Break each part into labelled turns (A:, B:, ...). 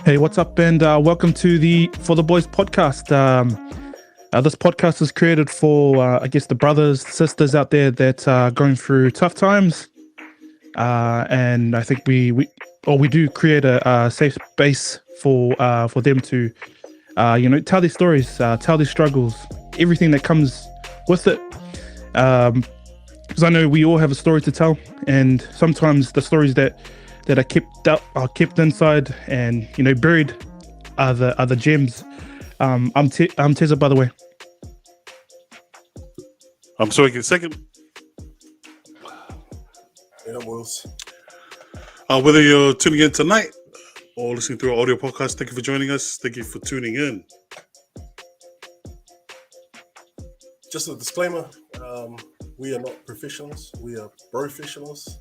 A: Hey, what's up, and welcome to the Fortheboys podcast. This podcast is created for, I guess, the brothers, sisters out there that are going through tough times, and I think we do create a safe space for them to, tell their stories, tell their struggles, everything that comes with it. Because I know we all have a story to tell, and sometimes the stories that are kept inside and buried are the gems. I'm Teza, by the way.
B: I'm sorry, get a second.
C: And I'm Wills.
B: Whether you're tuning in tonight or listening through our audio podcast, thank you for joining us. Thank you for tuning in.
C: Just a disclaimer, we are not professionals, we are professionals.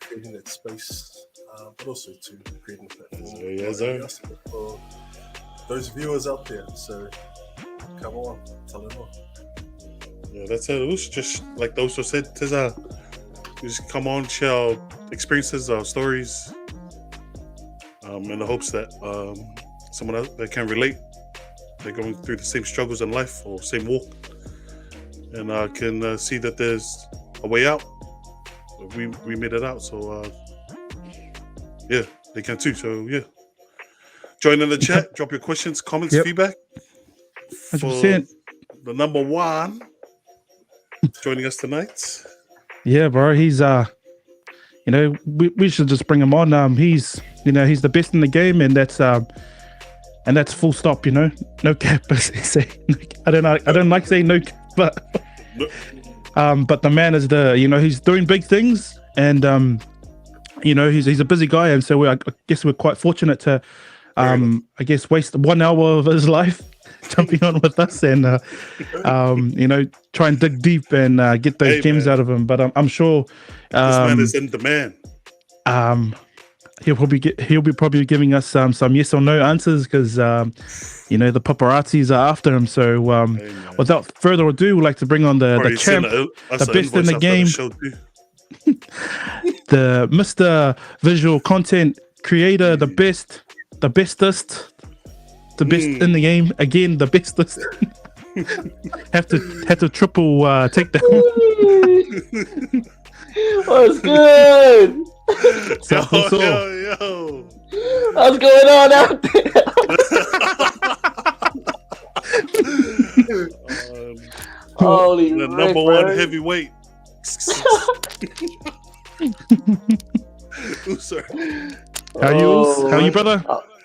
C: Creating that space, but also to creating a platform for those viewers out there. So come on, tell them all.
B: Yeah, that's it. It was just like those who said, Teza, just come on, share our experiences, our stories, in the hopes that someone else that can relate, they're going through the same struggles in life or same walk, and can see that there's a way out. We made it out, so yeah, they can too. So yeah, join in the chat, drop your questions, comments, feedback.
A: 100%.
B: The number one joining us tonight.
A: Yeah, bro, he's we should just bring him on. He's he's the best in the game, and that's full stop. No cap. I don't like saying no cap, but. But the man is he's doing big things, and he's a busy guy, and so I guess we're quite fortunate to waste 1 hour of his life jumping on with us and try and dig deep and get those gems out of him. But I'm sure
B: this man is in demand.
A: He'll be probably giving us some yes or no answers because the paparazzis are after him. So without further ado, we'd like to bring on the champ, the best in the game, the Mr. Visual Content Creator, the bestest, the best in the game. Again, the bestest. have to triple take that.
D: What's good?
B: Yo.
D: What's going on out there? Holy
B: the number one heavyweight. Sorry.
A: How are you, brother?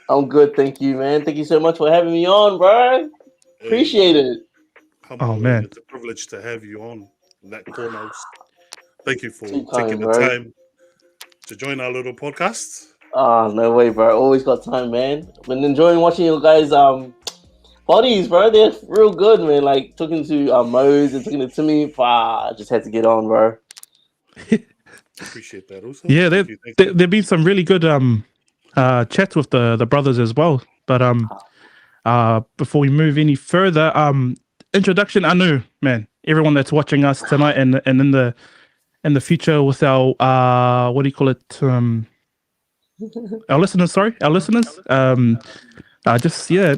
D: I'm good, thank you, man. Thank you so much for having me on, bro. Appreciate it.
A: Man,
B: it's a privilege to have you on that corner. Thank you for taking the time to join our little podcast.
D: No way, bro. Always got time, man. Been enjoying watching you guys bodies, bro. They're real good, man. Like talking to Mose and talking to Timmy. I just had to get on, bro.
B: Appreciate that also.
A: Yeah, there've been some really good chats with the brothers as well. But before we move any further, introduction. I know, man, everyone that's watching us tonight and in the future with our what do you call it? Our listeners. An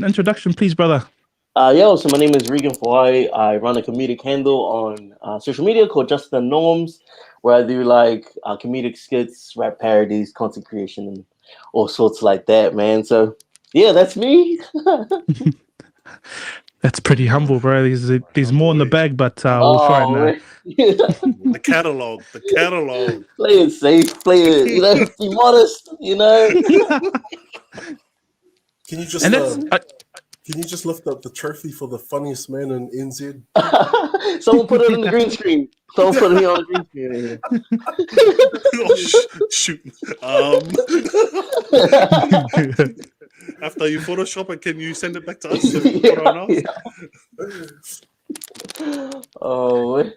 A: introduction, please, brother.
D: So my name is REGAN FOAI. I run a comedic handle on social media called Just the Norms, where I do like comedic skits, rap parodies, content creation, and all sorts like that, man. So yeah, that's me.
A: That's pretty humble, bro. There's more in the bag, but we'll try and
B: the catalog.
D: Play it safe, play it, be modest,
C: Can you just Can you just lift up the trophy for the funniest man in NZ?
D: Someone put it on the green screen. Someone put me on the green screen.
B: Oh, shoot. After you Photoshop it, can you send it back to us so we can put it on ours?
D: Oh,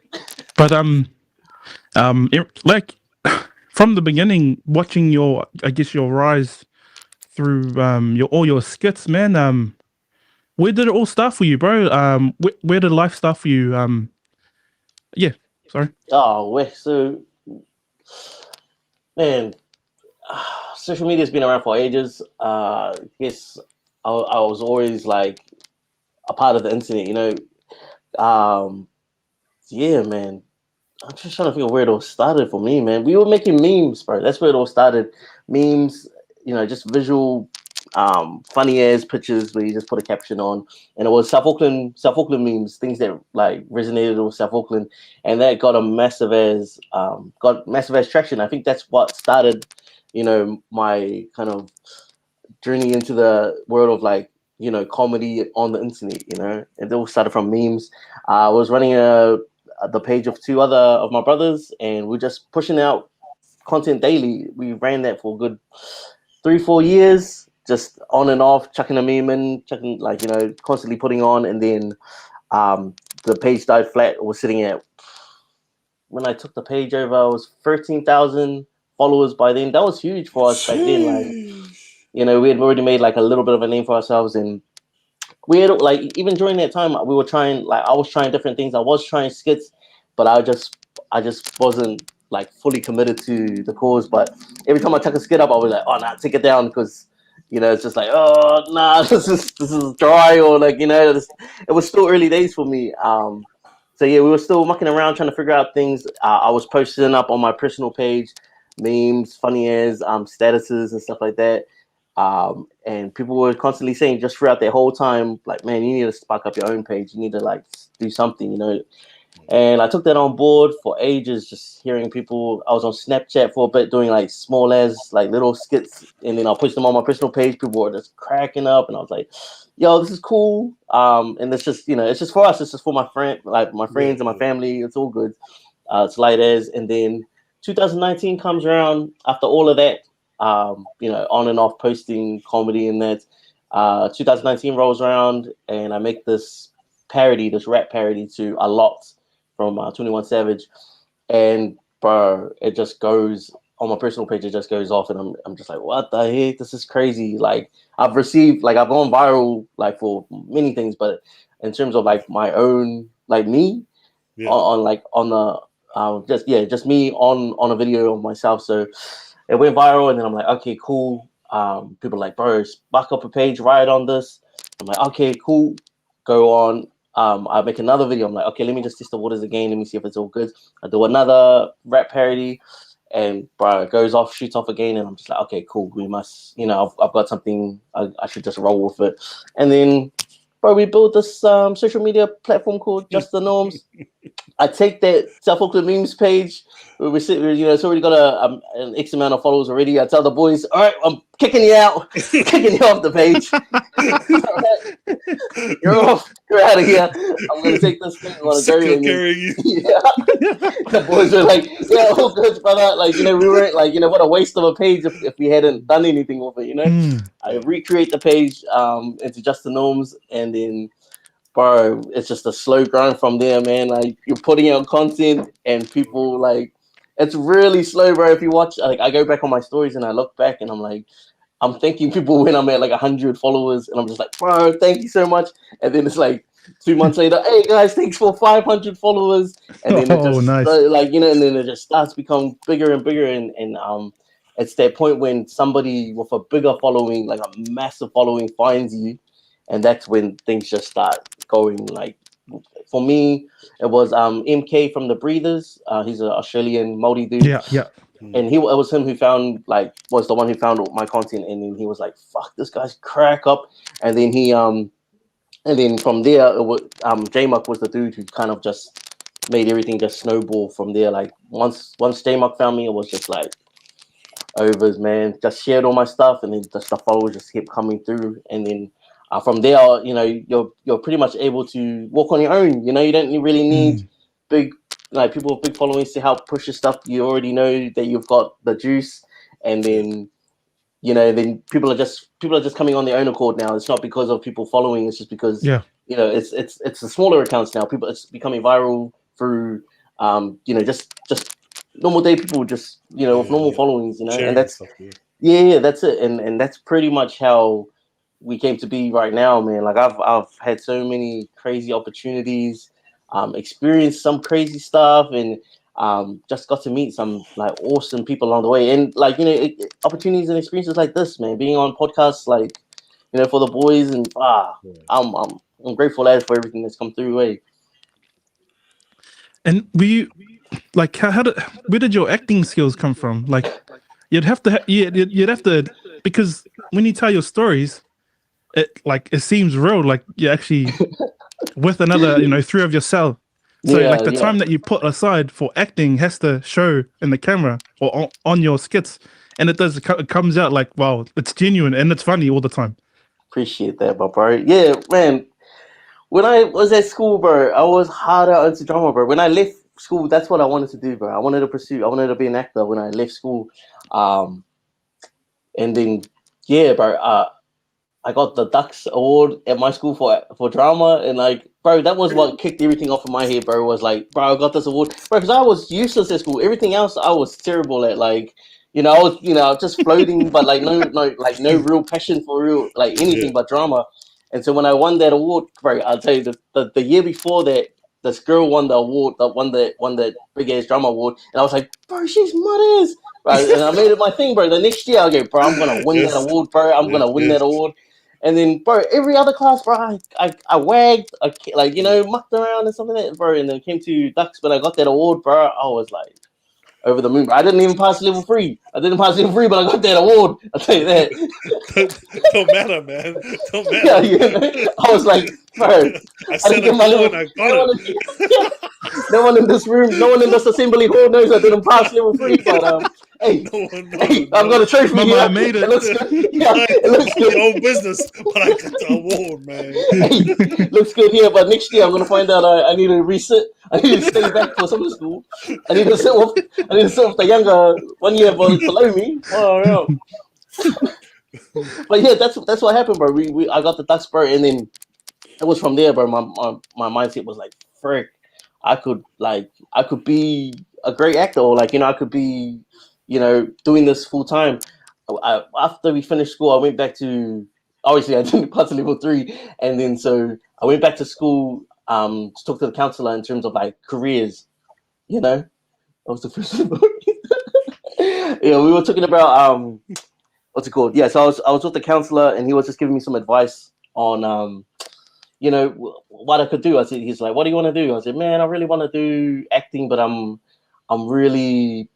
A: But like from the beginning, watching your rise through all your skits, man. Where did it all start for you, bro? Where did life start for you? Yeah, sorry.
D: Oh, so man, social media's been around for ages. I guess I was always like a part of the internet, you know. Yeah, man. I'm just trying to figure where it all started for me, man. We were making memes, bro. That's where it all started. Memes, you know, just visual, funny ass pictures where you just put a caption on, and it was South Auckland memes, things that like resonated with South Auckland, and that got massive ass traction. I think that's what started, you know, my kind of journey into the world of like, you know, comedy on the internet. You know, it all started from memes. I was running the page of two other of my brothers, and we're just pushing out content daily. We ran that for a good 3-4 years, just on and off, chucking a meme in, chucking, like, you know, constantly putting on. And then the page died flat. It was sitting at, when I took the page over, it was 13,000 followers by then. That was huge for us back then. Like, you know, we had already made like a little bit of a name for ourselves, and we had, like, even during that time, we were trying, like, I was trying different things. I was trying skits, but I just wasn't like fully committed to the cause. But every time I took a skit up, I was like, oh, nah, take it down, because, you know, it's just like, oh, nah, this is dry, or like, you know, it was still early days for me. So yeah, we were still mucking around trying to figure out things. I was posting up on my personal page memes, funny as statuses and stuff like that. And people were constantly saying just throughout that whole time, like, man, you need to spark up your own page. You need to like do something, you know. And I took that on board for ages, just hearing people. I was on Snapchat for a bit doing like small as like little skits, and then I'll push them on my personal page. People were just cracking up, and I was like, yo, this is cool. And it's just, you know, it's just for us. It's just for my friend, like my friends and my family. It's all good. It's light as. And then 2019 comes around after all of that. You know, on and off posting comedy and that. 2019 rolls around, and I make this rap parody to A Lot from 21 Savage, and bro, it just goes on my personal page. It just goes off, and I'm just like, what the heck? This is crazy. Like, I've gone viral like for many things, but in terms of like my own, like me, on the just me on a video of myself. So it went viral, and then I'm like, okay, cool. People are like, bro, spark up a page, write on this. I'm like, okay, cool. Go on. I make another video. I'm like, okay, let me just test the waters again. Let me see if it's all good. I do another rap parody, and bro, it goes off, shoots off again, and I'm just like, okay, cool. We must, you know, I've got something. I should just roll with it. And then, bro, we built this social media platform called Just the Norms. I take that South Auckland memes page. You know, it's already got an X amount of followers already. I tell the boys, all right, I'm kicking you out, kicking you off the page. You're off. You're out of here. I'm gonna take this thing. I'm gonna go. The boys were like, yeah, all good, brother. Like, you know, we weren't like, you know, what a waste of a page if we hadn't done anything with it. You know, I recreate the page into Just the Norms, and then, bro, it's just a slow grind from there, man. Like, you're putting out content, and people, like, it's really slow, bro. If you watch, like, I go back on my stories and I look back, and I'm like, I'm thanking people when I'm at like 100 followers, and I'm just like, bro, thank you so much. And then it's like 2 months later, hey guys, thanks for 500 followers. And then it just
A: nice.
D: like, you know, and then it just starts to become bigger and bigger, and it's that point when somebody with a bigger following, like a massive following, finds you, and that's when things just start going. Like, for me, it was MK from the Breathers. He's an Australian Māori dude.
A: Yeah.
D: And it was him who was the one who found my content, and then he was like, "Fuck, this guy's crack up." And then and then from there, it was J-Muck was the dude who kind of just made everything just snowball from there. Like, once J-Muck found me, it was just like overs, man. Just shared all my stuff, and then just the followers just kept coming through. And then from there, you know, you're pretty much able to walk on your own. You know, you don't really need big people with big followings to help push your stuff. You already know that you've got the juice, and then you know, then people are just coming on their own accord now. It's not because of people following. It's just because you know, it's the smaller accounts now. It's becoming viral through you know, just normal day people, just, you know, with normal followings, you know,
B: sharing
D: and that's
B: stuff,
D: that's it, and that's pretty much how we came to be right now, man. Like I've had so many crazy opportunities, experienced some crazy stuff, and just got to meet some like awesome people along the way, and like, you know, opportunities and experiences like this, man, being on podcasts like, you know, for the boys, and I'm grateful for everything that's come through. Way.
A: And like how did where did your acting skills come from? Like you'd have to you'd have to, because when you tell your stories, it seems real, like you're actually with another, you know, three of yourself. So like the time that you put aside for acting has to show in the camera or on your skits, and it comes out like, wow, it's genuine and it's funny all the time.
D: Appreciate that, bro. Yeah, man. When I was at school, bro, I was hard out into drama, bro. When I left school, that's what I wanted to do, bro. I wanted to be an actor when I left school. And then, yeah, bro, I got the Dux Award at my school for drama. And like, bro, that was what kicked everything off in my head, bro. Was like, bro, I got this award. Bro, because I was useless at school. Everything else I was terrible at. Like, you know, I was, you know, just floating, but like no real passion for real, like anything but drama. And so when I won that award, bro, I'll tell you, the year before that, this girl won the award, won that big ass drama award, and I was like, bro, she's mad as, right? And I made it my thing, bro. The next year, I go, bro, I'm gonna win that award, bro. I'm gonna win that award. And then, bro, every other class, bro, I wagged, like, you know, mucked around and something like that, bro. And then it came to Dux, when I got that award, bro, I was like, over the moon. Bro. I didn't even pass level 3. I didn't pass level 3, but I got that award. I'll tell you that.
B: Don't matter, man. Don't matter.
D: Yeah, you know? I was like, bro,
B: I said
D: didn't get my level.
B: I got it.
D: No one in this room, no one in this assembly hall knows I didn't pass level 3. But hey, I've got a trophy.
A: Mama,
D: here.
A: I made it.
D: It looks good. Yeah, it looks good.
B: Your own business, but I got the award, man.
D: Hey, looks good here, but next year I'm gonna find out I need to resit. I need to stay back for summer school. I need to sit with the younger 1 year below me. Oh yeah. But yeah, that's what happened, bro. I got the Dux, bro, and then it was from there, bro. My mindset was like, frick, I could be a great actor, or like, you know, I could be, you know, doing this full time. After we finished school, I went back to, obviously I didn't pass level 3, and then so I went back to school to talk to the counselor in terms of like careers, you know. That was the first one. Yeah, we were talking about what's it called? Yeah, so I was with the counselor, and he was just giving me some advice on you know, what I could do. He's like, what do you want to do? I said, man, I really want to do acting, but I'm really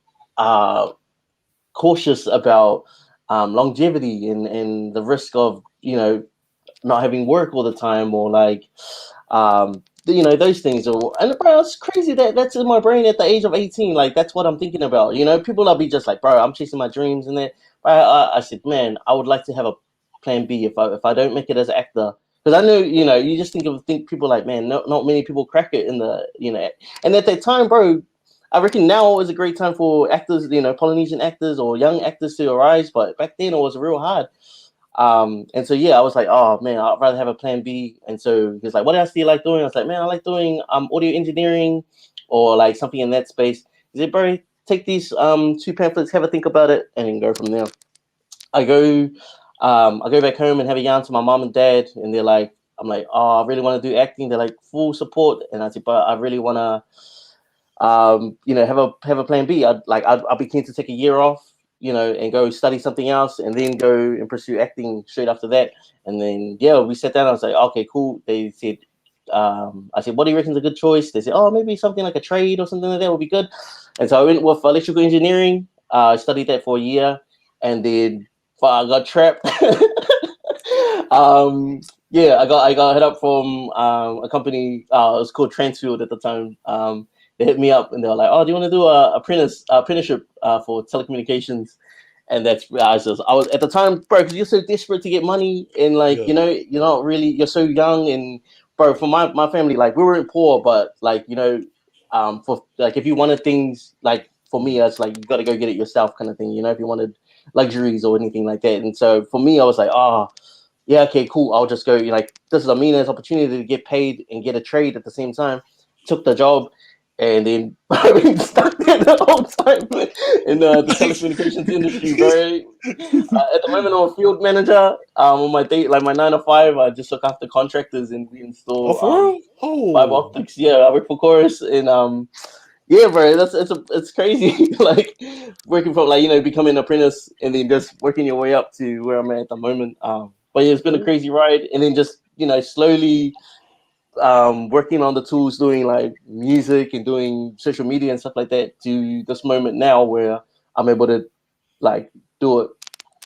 D: cautious about longevity and the risk of, you know, not having work all the time, or like you know, those things. And bro, it's crazy that's in my brain at the age of 18. Like, that's what I'm thinking about. You know, people will be just like, bro, I'm chasing my dreams, and then I said, man, I would like to have a plan B if I don't make it as an actor. Because I know, you know, you just think people like, man, not many people crack it in the, you know. And at that time, bro, I reckon now is a great time for actors, you know, Polynesian actors or young actors to arise. But back then it was real hard. And so, yeah, I was like, oh, man, I'd rather have a plan B. And so he was like, what else do you like doing? I was like, man, I like doing audio engineering or like something in that space. He said, bro, take these 2 pamphlets, have a think about it, and then go from there. I go back home and have a yarn to my mom and dad, and they're like, I'm like, oh, I really want to do acting. They're like, full support. And I said, but I really want to, you know, have a plan B. I'd be keen to take a year off, you know, and go study something else, and then go and pursue acting straight after that. And then, yeah, we sat down. I was like, okay, cool. They said, I said, what do you reckon is a good choice? They said, oh, maybe something like a trade or something like that would be good. And so I went with electrical engineering. I studied that for a year, and then I got trapped. Yeah, I got hit up from a company. It was called Transfield at the time. They hit me up and they were like, "Oh, do you want to do a apprenticeship for telecommunications?" And that's I was at the time, bro, because you're so desperate to get money, and like
B: Yeah.
D: you know, you're so young, and bro, for my family, like we weren't poor, but like you know, for like if you wanted things, like for me, it's like you got to go get it yourself, kind of thing. You know, if you wanted luxuries or anything like that, and so for me, I was like, yeah, okay, cool. I'll just go. You know, like this is a meaningless opportunity to get paid and get a trade at the same time. Took the job, and then I've been stuck there the whole time in the telecommunications industry, bro. At the moment, I'm a field manager. On my day, like my 9 to 5, I just look after contractors and we
B: Oh,
D: install
B: for real?
D: fiber
B: Oh,
D: optics. Yeah, I work for Chorus, and yeah, bro, it's crazy. Like working from like you know becoming an apprentice and then just working your way up to where I'm at the moment. But yeah, it's been a crazy ride, and then just you know slowly working on the tools, doing like music and doing social media and stuff like that to this moment now where I'm able to like do it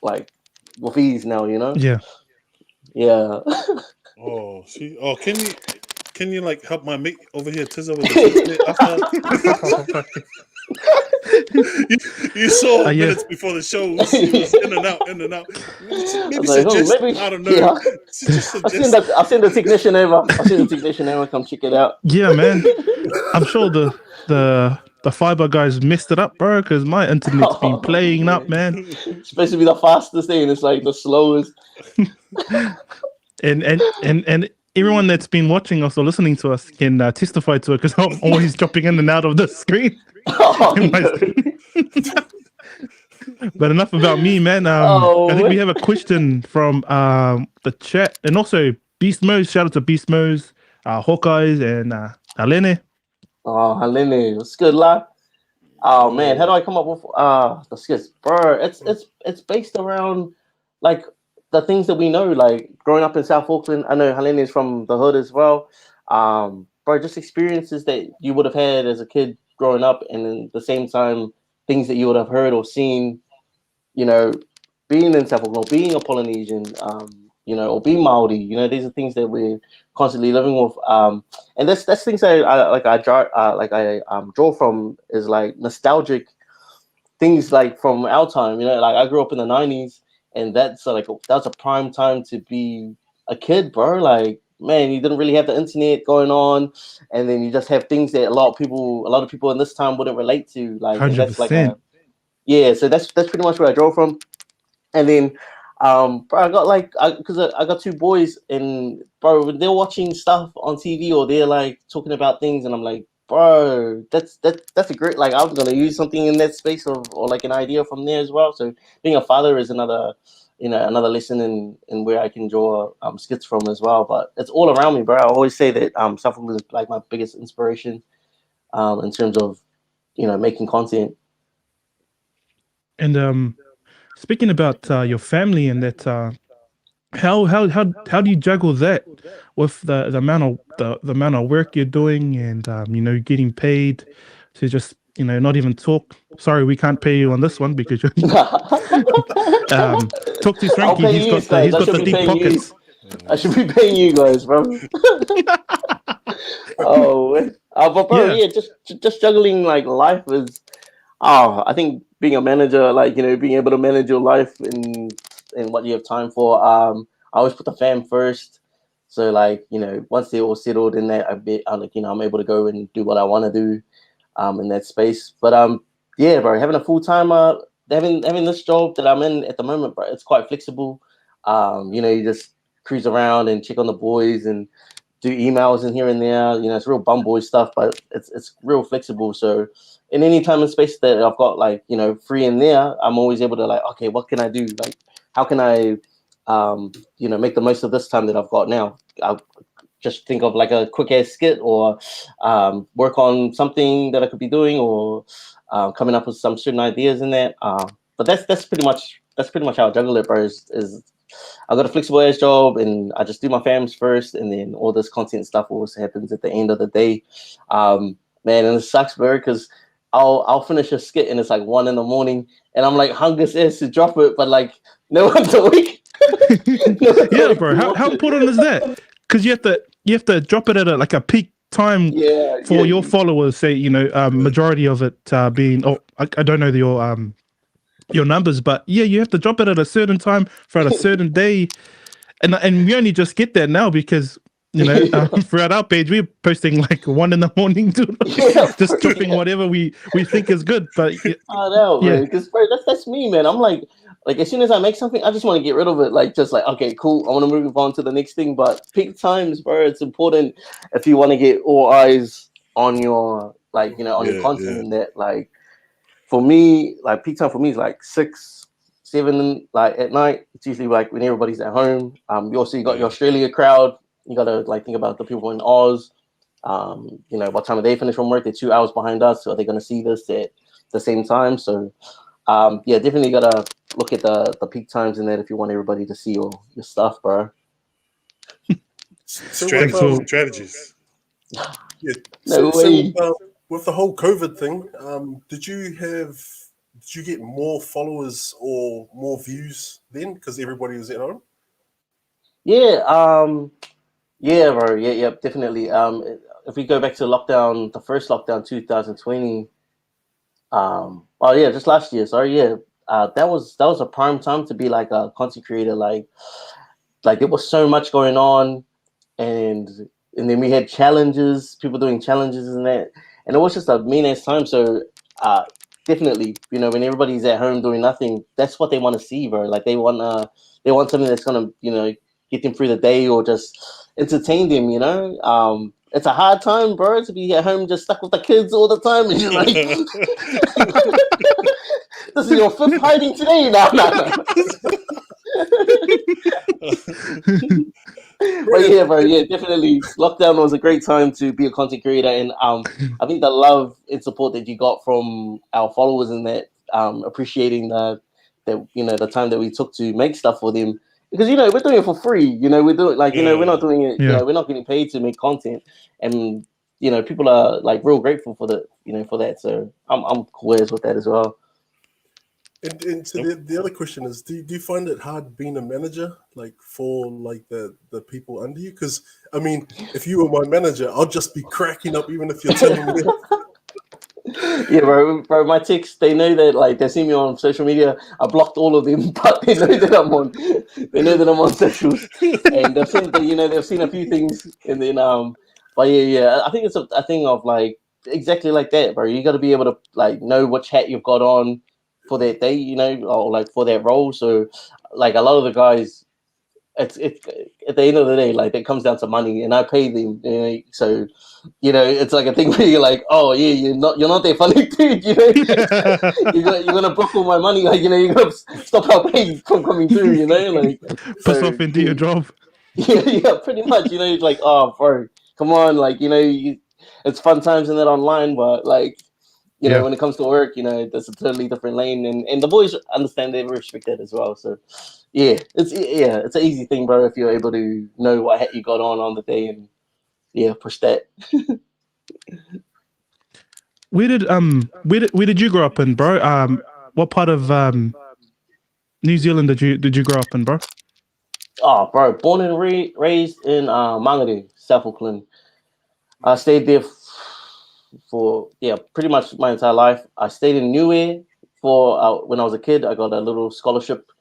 D: like with ease now, you know?
A: Yeah.
D: Yeah.
B: oh, see. Oh, can you like help my mate over here, Tizza, with the kids bit after? You saw
A: Yeah.
B: minutes before the shows. He was in and out, in and out.
D: I
B: Maybe
D: was like, oh,
B: suggest.
D: maybe
B: I don't know.
D: yeah.
B: Just
D: I'll
B: suggest.
D: send the technician over. I'll send the technician over, come check it out.
A: Yeah, man. I'm sure the fiber guys messed it up, bro, because my internet's been
D: Oh,
A: playing up,
D: man.
A: man.
D: It's supposed to be the fastest thing, and it's like the slowest.
A: And everyone that's been watching us or listening to us can testify to it because I'm always dropping in and out of the screen.
D: Oh, no.
A: But enough about me, man. I think we have a question from the chat, and also Beast Mose. Shout out to Beast Mose, Hawkeyes, and Alene.
D: Oh, Helene, what's good, lad? Oh man, how do I come up with the skits, bro? It's based around like the things that we know, like growing up in South Auckland. I know Helene is from the hood as well. Bro, just experiences that you would have had as a kid growing up, and at the same time, things that you would have heard or seen, you know, being in South Auckland, or being a Polynesian, you know, or being Maori. You know, these are things that we're constantly living with. And that's things that I draw from is like nostalgic things like from our time. You know, like I grew up in the '90s, and that's a prime time to be a kid, bro. Like man, you didn't really have the internet going on, and then you just have things that a lot of people in this time wouldn't relate to. Like, and that's like
A: 100%.
D: yeah. So that's pretty much where I draw from. And then, bro, I got like, I got 2 boys, and bro, when they're watching stuff on TV or they're like talking about things, and I'm like, bro, that's a great. Like, I'm gonna use something in that space or like an idea from there as well. So being a father is another, you know, another lesson in where I can draw skits from as well. But it's all around me, bro. I always say that South Africa is like my biggest inspiration, in terms of, you know, making content.
A: And speaking about your family and that, how do you juggle that with the amount of the amount of work you're doing and you know getting paid to just you know not even talk? Sorry, we can't pay you on this one because you're talk to
D: I'll
A: Frankie.
D: pay
A: He's
D: you
A: got
D: guys. I
A: the
D: should be
A: deep
D: paying you.
A: pockets.
D: I should be paying you guys, bro. Oh, but bro,
A: Yeah.
D: yeah, just juggling like life is. Oh, I think being a manager, like you know, being able to manage your life and what you have time for. I always put the fam first. So like you know, once they're all settled in that, I'm like you know, I'm able to go and do what I want to do, in that space. But yeah, bro, having a full timer, having this job that I'm in at the moment, bro, it's quite flexible. You know, you just cruise around and check on the boys and do emails and here and there. You know, it's real bum boy stuff, but it's real flexible. So in any time and space that I've got like, you know, free in there, I'm always able to like, okay, what can I do? Like, how can I, you know, make the most of this time that I've got now? I'll just think of like a quick ass skit or work on something that I could be doing or coming up with some certain ideas in that. But that's pretty much how I juggle it, bro. Is I got a flexible ass job and I just do my fams first, and then all this content stuff always happens at the end of the day. Man, and it sucks, bro, because I'll finish a skit and it's like 1 a.m. and I'm like hungry as to drop it, but like no one's awake.
A: Yeah, bro. How important is that? Because you have to drop it at like a peak time for your followers. Say you know majority of it being. Oh, I don't know your your numbers. But yeah, you have to drop it at a certain time for a certain day, and we only just get that now because throughout our page we're posting like 1 in the morning to just dropping whatever we think is good. But
D: I know, bro. Because that's me, man. I'm like as soon as I make something, I just want to get rid of it. Like just like, okay, cool. I want to move on to the next thing. But peak times, bro, it's important if you want to get all eyes on your on your content and that. Like for me, like peak time for me is like 6, 7 like at night. It's usually like when everybody's at home. You also got your Australia crowd. You gotta like think about the people in Oz. What time they finish from work? They're 2 hours behind us, so are they gonna see this at the same time? So definitely gotta look at the peak times in that if you want everybody to see your stuff, bro.
B: Strategies.
C: Yeah.
D: No way.
C: With the whole COVID thing, did you get more followers or more views then because everybody was at home?
D: Yeah, bro. Yeah, definitely. If we go back to the first lockdown, 2020. Just last year. Sorry, yeah. That was a prime time to be like a content creator. Like there was so much going on, and then we had challenges, people doing challenges and that, and it was just a mean ass time. So definitely, when everybody's at home doing nothing, that's what they want to see, bro. Like they want something that's gonna get them through the day or just entertain them. It's a hard time, bro, to be at home just stuck with the kids all the time, and you're like, this is your 5th hiding today. No. But yeah, bro, definitely. Lockdown was a great time to be a content creator, and I think the love and support that you got from our followers and that appreciating the time that we took to make stuff for them, because we're doing it for free. We're doing we're not doing it. We're not getting paid to make content, and people are like real grateful for for that. So I'm cool with that as well.
C: And so the other question is, do you find it hard being a manager, like for like the people under you? Because I mean, if you were my manager, I'll just be cracking up even if you're telling me.
D: Yeah, bro. My ticks, they know that they see me on social media. I blocked all of them, but they know that I'm on. They know that I'm on socials, and they've seen they've seen a few things, and then but yeah. I think it's a thing of like exactly like that, bro. You got to be able to know which hat you've got on for that day, or for that role. So a lot of the guys, it's at the end of the day, it comes down to money, and I pay them. So it's like a thing where you're like, oh yeah, you're not that funny, dude. You're gonna block all my money. You're gonna stop our pay from coming through.
A: Piss off and do your job.
D: Yeah, pretty much. It's like, oh, bro, come on, it's fun times in that online, but when it comes to work, that's a totally different lane, and the boys understand, they respect that as well. So it's an easy thing, bro, if you're able to know what hat you got on the day and push that.
A: Where did you grow up in, bro? What part of New Zealand did you grow up in, bro?
D: Oh, bro, born and raised in Mangere, South Auckland. I stayed there for pretty much my entire life. I stayed in Niue for when I was a kid. I got a little scholarship,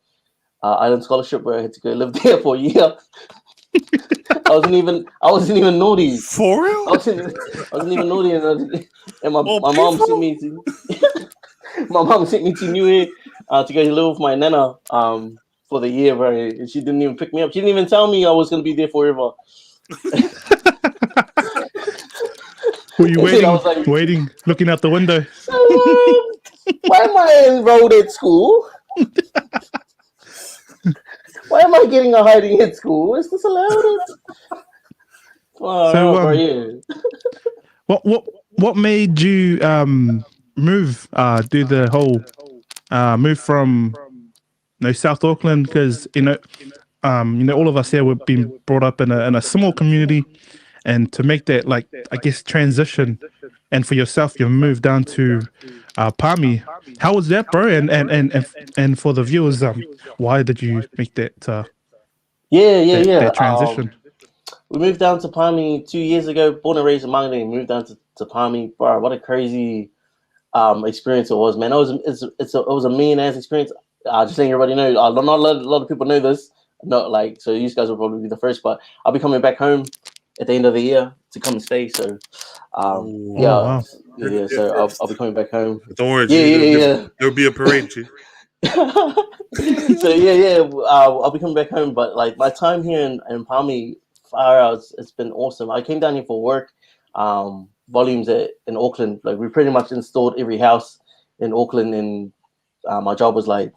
D: island scholarship, where I had to go live there for a year. I wasn't even naughty.
B: For real?
D: I wasn't even naughty, and my mom sent me to my mom sent me to Niue to go live with my nana for the year, bro. And she didn't even pick me up. She didn't even tell me I was gonna be there forever.
A: Were you waiting, looking out the window?
D: Why am I enrolled at school? Why am I getting a hiding at school? Is this allowed? Bro, yeah.
A: What made you move? Do the whole move from South Auckland? Because all of us here we've been brought up in a small community, and to make that transition, and for yourself, you moved down to Palmy. How was that, bro? And for the viewers, why did you make that? That transition.
D: We moved down to Palmy 2 years ago. Born and raised in Mangere, moved down to Palmy. Bro, what a crazy experience it was, man. It was a mean ass experience. Just letting everybody know. Not a lot of people know this. Not like, so you guys will probably be the first, but I'll be coming back home at the end of the year to come and stay. So, yeah,
A: Oh, wow.
D: yeah. So I'll be coming back home.
B: Don't worry,
D: Yeah,
B: G.
D: yeah.
B: There'll be a parade, G.
D: So yeah. I'll be coming back home, but like my time here in Palmy, far out, it's been awesome. I came down here for work. Volumes in Auckland, like we pretty much installed every house in Auckland, and my job was like,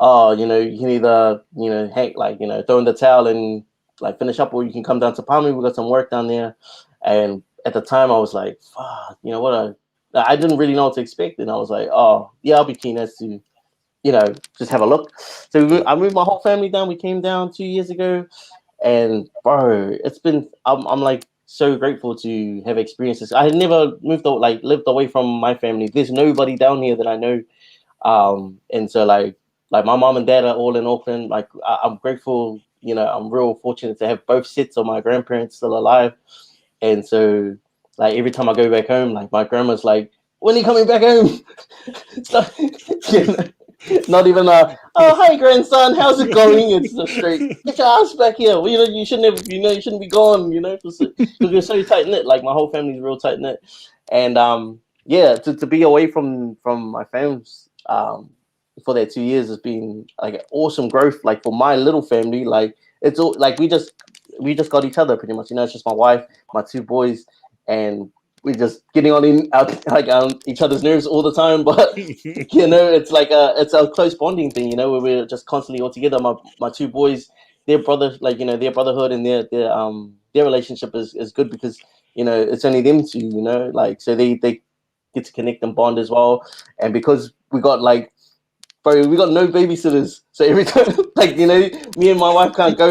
D: oh, you know, you can either, you know, hang, like, you know, throw in the towel and like finish up, or you can come down to Palmy. We got some work down there. And at the time I was like, fuck, you know what, I didn't really know what to expect, and I was like, oh yeah, I'll be keen as to, you know, just have a look. So I moved my whole family down. We came down 2 years ago, and bro, it's been, I'm like so grateful to have experienced this. I had never lived away from my family. There's nobody down here that I know. And so like my mom and dad are all in Auckland. Like I'm grateful, you know, I'm real fortunate to have both sets of my grandparents still alive. And so like every time I go back home, like my grandma's like, when are you coming back home? So, you know, not even oh hi grandson, how's it going? It's just straight, get your ass back here. Well, you know, you shouldn't be gone, you know, because we're so tight knit. Like my whole family's real tight knit. And yeah, to be away from my fams for that 2 years has been like an awesome growth. Like for my little family, like it's all like we just got each other pretty much. You know, it's just my wife, my two boys, and we're just getting on each other's nerves all the time. But you know, it's a close bonding thing. You know, where we're just constantly all together. My two boys, their brother, like, you know, their brotherhood and their relationship is good because, you know, it's only them two. You know, like, so they get to connect and bond as well. And because we got like, bro, we got no babysitters, so every time, like, you know, me and my wife can't go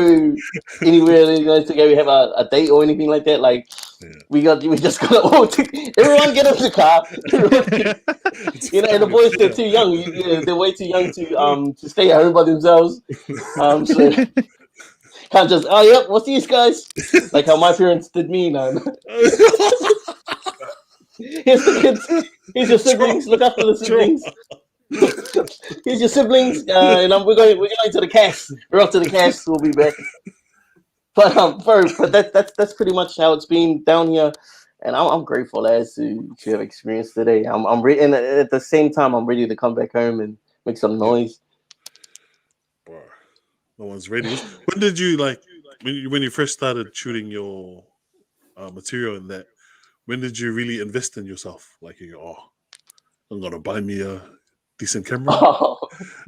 D: anywhere, you know, to go have a date or anything like that. Like, we just got all everyone get in the car. You know, and the boys, they're too young. They're way too young to stay at home by themselves. So can't just, oh yep, what's these guys? Like how my parents did me, man. Here's the kids. Here's your siblings. Look after the siblings. Here's your siblings, and we're going to the cast. We're off to the cast. We'll be back. But that's pretty much how it's been down here, and I'm grateful as to have experienced today. And at the same time, I'm ready to come back home and make some noise.
B: Bro, no one's ready. When did you when you first started shooting your material in that? When did you really invest in yourself? Like, you go, oh, I'm gonna buy me a decent camera.
D: Oh,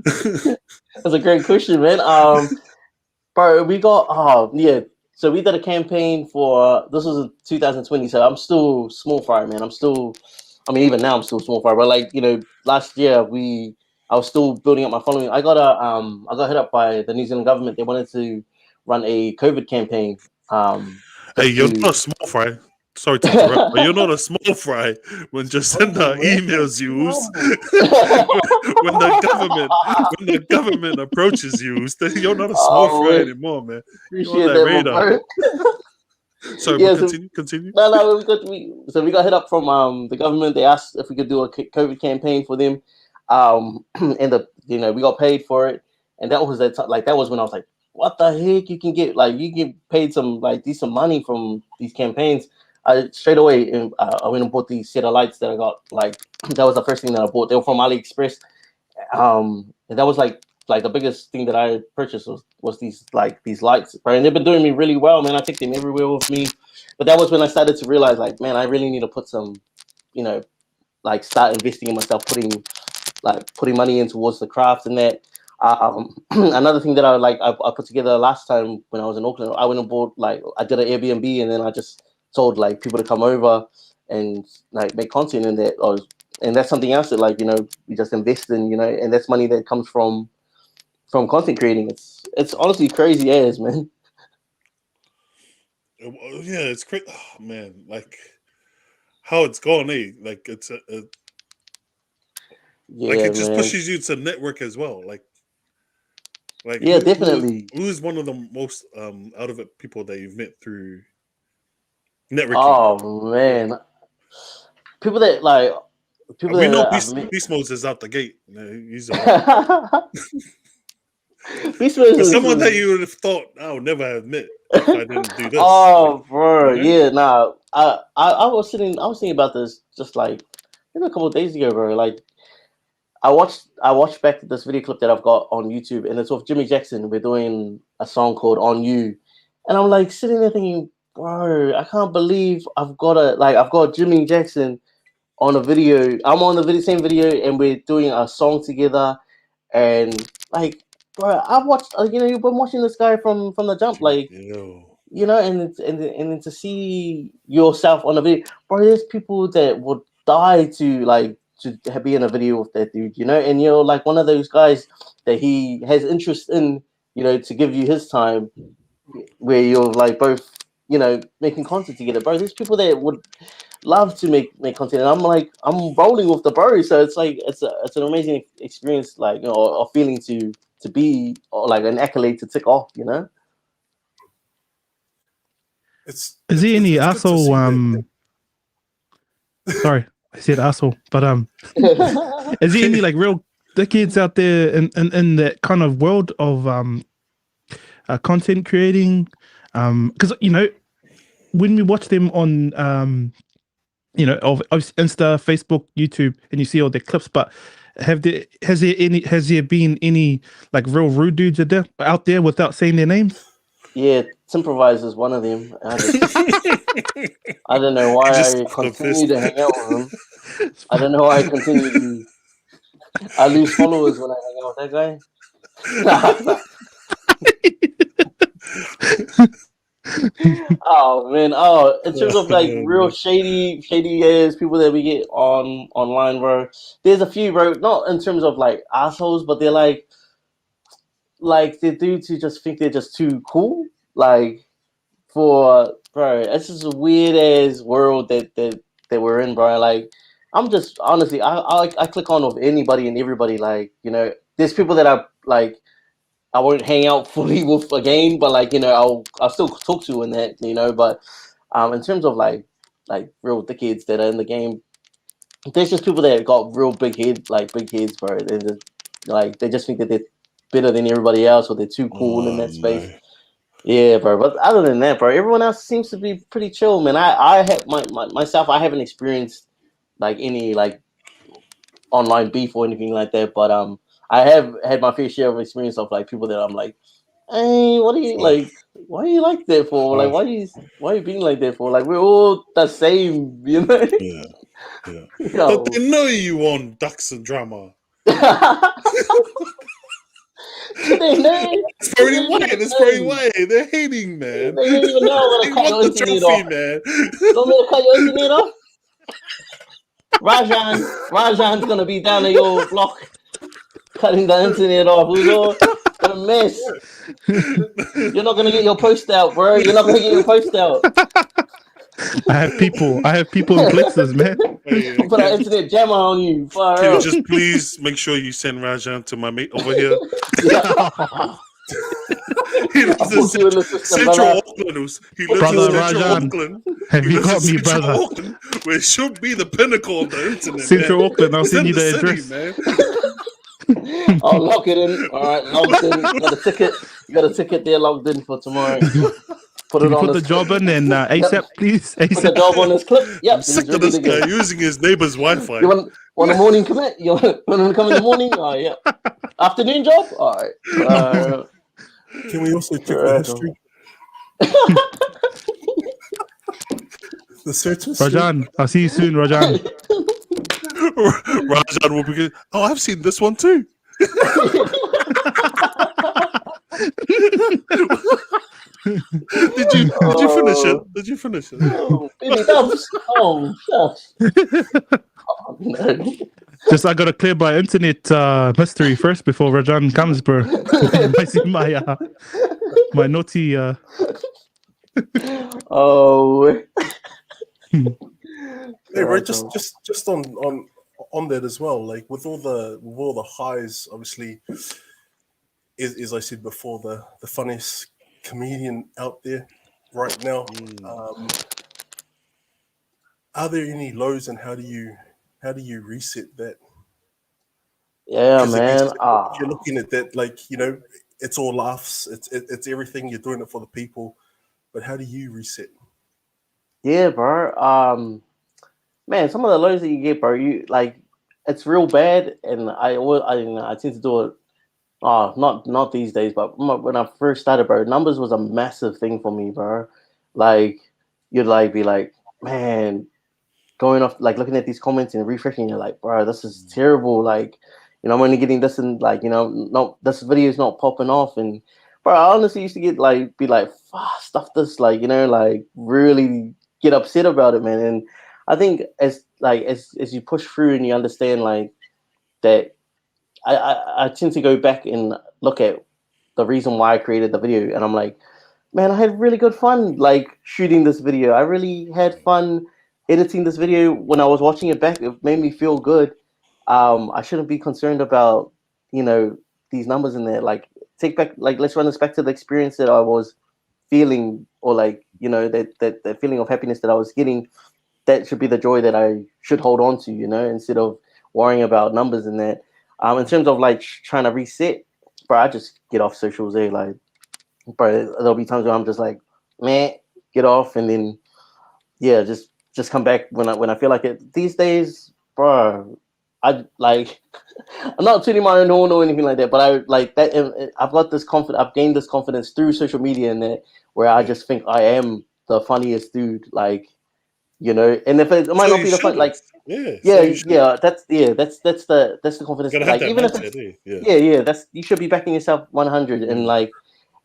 D: that's a great question, man. Bro, we got so we did a campaign for, this was in 2020. So I'm still small fry, man. Even now I'm still small fry. But like, you know, last year I was still building up my following. I got hit up by the New Zealand government. They wanted to run a COVID campaign.
B: Hey, you're not a small fry. Sorry to interrupt, but you're not a small fry when Jacinda emails you. when the government approaches you, you're not a small fry anymore, man. You're on that radar. Sorry, yeah, continue.
D: No, we got hit up from the government. They asked if we could do a COVID campaign for them. And we got paid for it, and that was that was when I was like, what the heck? You can get paid some like decent money from these campaigns. I straight away I went and bought these set of lights that I got. Like, that was the first thing that I bought. They were from AliExpress. And that was like the biggest thing that I purchased was these lights, right? And they've been doing me really well, man. I take them everywhere with me. But that was when I started to realize, like, man, I really need to put some, you know, like, start investing in myself, putting money in towards the craft and that. Another thing that I put together last time when I was in Auckland, I went and bought, like, I did an Airbnb, and then I just told like people to come over and like make content in that. And that's something else that, like, you know, we just invest in, you know, and that's money that comes from content creating. It's honestly crazy as, man.
B: Yeah, it's crazy. Oh, man, like how it's gone, eh? Like it's like it just pushes you to network as well. Like
D: yeah, definitely.
B: Who's one of the most out of it people that you've met through networking?
D: Oh man, people that like people
B: We know
D: that
B: Beast Mode is out the gate. He's
D: Beast Mode
B: but
D: is
B: someone that you would have thought I would never have met if I didn't do this.
D: Oh, bro,
B: you know?
D: yeah, nah. I was thinking about this just like maybe a couple of days ago, bro. Like I watched back this video clip that I've got on YouTube, and it's of Jimmy Jackson. We're doing a song called "On You," and I'm like sitting there thinking, bro, I can't believe I've got Jimmy Jackson on a video. I'm on the same video, and we're doing a song together, and like, bro, I've watched. You've been watching this guy from the jump, like.
B: Yo.
D: And then to see yourself on a video, bro. There's people that would die to be in a video with that dude, and you're like one of those guys that he has interest in, to give you his time, where you're like both, making content together, bro. There's people that would love to make content, and I'm rolling with the bro, so it's like it's an amazing experience, like or feeling to be, or like an accolade to tick off,
A: Is there any asshole? Sorry, I said asshole, but is there any like real dickheads out there in that kind of world of content creating? Because when we watch them on of Insta, Facebook, YouTube, and you see all their clips, but has there been any like real rude dudes out there without saying their names?
D: Yeah, Improvise is one of them. I don't know why I continue to hang out with him. I don't know why I continue to. I lose followers when I hang out with that guy. Oh man! Oh, in terms of like real shady ass people that we get online, bro. There's a few, bro. Not in terms of like assholes, but they're like they do to just think they're just too cool. Like bro, it's just a weird ass world that we're in, bro. Like I'm just honestly, I click on with anybody and everybody. Like there's people that I won't hang out fully with again, but I'll still talk to in that, But in terms of like real dickheads that are in the game, there's just people that got real big heads, bro. They just think that they're better than everybody else, or they're too cool in that space.
B: No.
D: Yeah, bro. But other than that, bro, everyone else seems to be pretty chill, man. I have myself. I haven't experienced like any like online beef or anything like that, but I have had my fair share of experience of like people that I'm like, hey, what are you like? Why are you like that for? Like, why are you being like that for? Like, we're all the same,
B: Yeah. But they know you on Ducks and Drama.
D: It's
B: very white. They're hating, man.
D: They don't even know I'm gonna cut your internet off.
B: Man.
D: You want me to cut your internet off? Rajan's gonna be down at your block cutting the internet off. Who's all a mess? You're not gonna get your post out, bro. You're not gonna get your post out.
A: I have people in places, man.
D: Put an internet jammer on you.
B: Can you just please make sure you send Rajan to my mate over here? He lives in Central Auckland. He lives in Central Auckland.
A: Have you got me, brother?
B: Auckland, where it should be the pinnacle of the internet.
A: Central Auckland. I'll send you the address.
B: Man.
D: I'll lock it in. All right, logged in. You got a ticket there logged in for tomorrow. Put
A: the job in and ASAP, please. ASAP.
D: Put the job on this clip. Yep.
B: I'm sick of this guy using his neighbor's Wi-Fi.
D: You want a morning commit? You want to come in the morning? Oh, yeah. Afternoon job? All right.
C: Can we also check the history? The search history?
A: Rajan, I'll see you soon, Rajan.
B: Rajan will be. Oh, I've seen this one too. Did you finish it?
D: Oh, baby dubs. Oh, shucks. Oh, no.
A: Just I gotta clear my internet mystery first before Rajan comes, bro. I see my naughty.
C: Oh. Hey, right. Just on that as well. Like with all the highs, obviously, is I said before, the funniest comedian out there right now. Are there any lows, and how do you how do you reset that?
D: Yeah,
C: 'Cause
D: man.
C: if you're looking at that, like, you know, it's all laughs, it's everything. You're doing it for the people, but how do you reset?
D: Yeah, bro. Man, some of the lows that you get, bro, you like, it's real bad, and I tend to do it. Oh, not these days, but when I first started, bro, numbers was a massive thing for me, bro. Like, you'd like be like, man, going off, like looking at these comments and refreshing, you're like, bro, this is terrible. Like, you know, I'm only getting this, and like, you know, not this video is not popping off. And bro, I honestly used to get like, be like, stuff this, like, you know, like really get upset about it, man. And I think as you push through and you understand like that, I tend to go back and look at the reason why I created the video, and I'm like, man, I had really good fun like shooting this video. I really had fun editing this video. When I was watching it back, it made me feel good. I shouldn't be concerned about, you know, these numbers in there. Like, take back, like, let's run this back to the experience that I was feeling, or like, you know, that feeling of happiness that I was getting. That should be the joy that I should hold on to, you know, instead of worrying about numbers in that. In terms of like trying to reset, bro, I just get off socials there. Like, bro, there'll be times where I'm just like, man, get off, and then yeah, just come back when I feel like it. These days, bro, I like I'm not tuning my own horn or anything like that, but I like that. I've got this confidence. I've gained this confidence through social media, and that where I just think I am the funniest dude. Like, you know, and if it might not be the fun, like that's the confidence.
B: Gotta have
D: Like,
B: that
D: even if
B: mindset,
D: it's yeah, that's, you should be backing yourself 100, and like,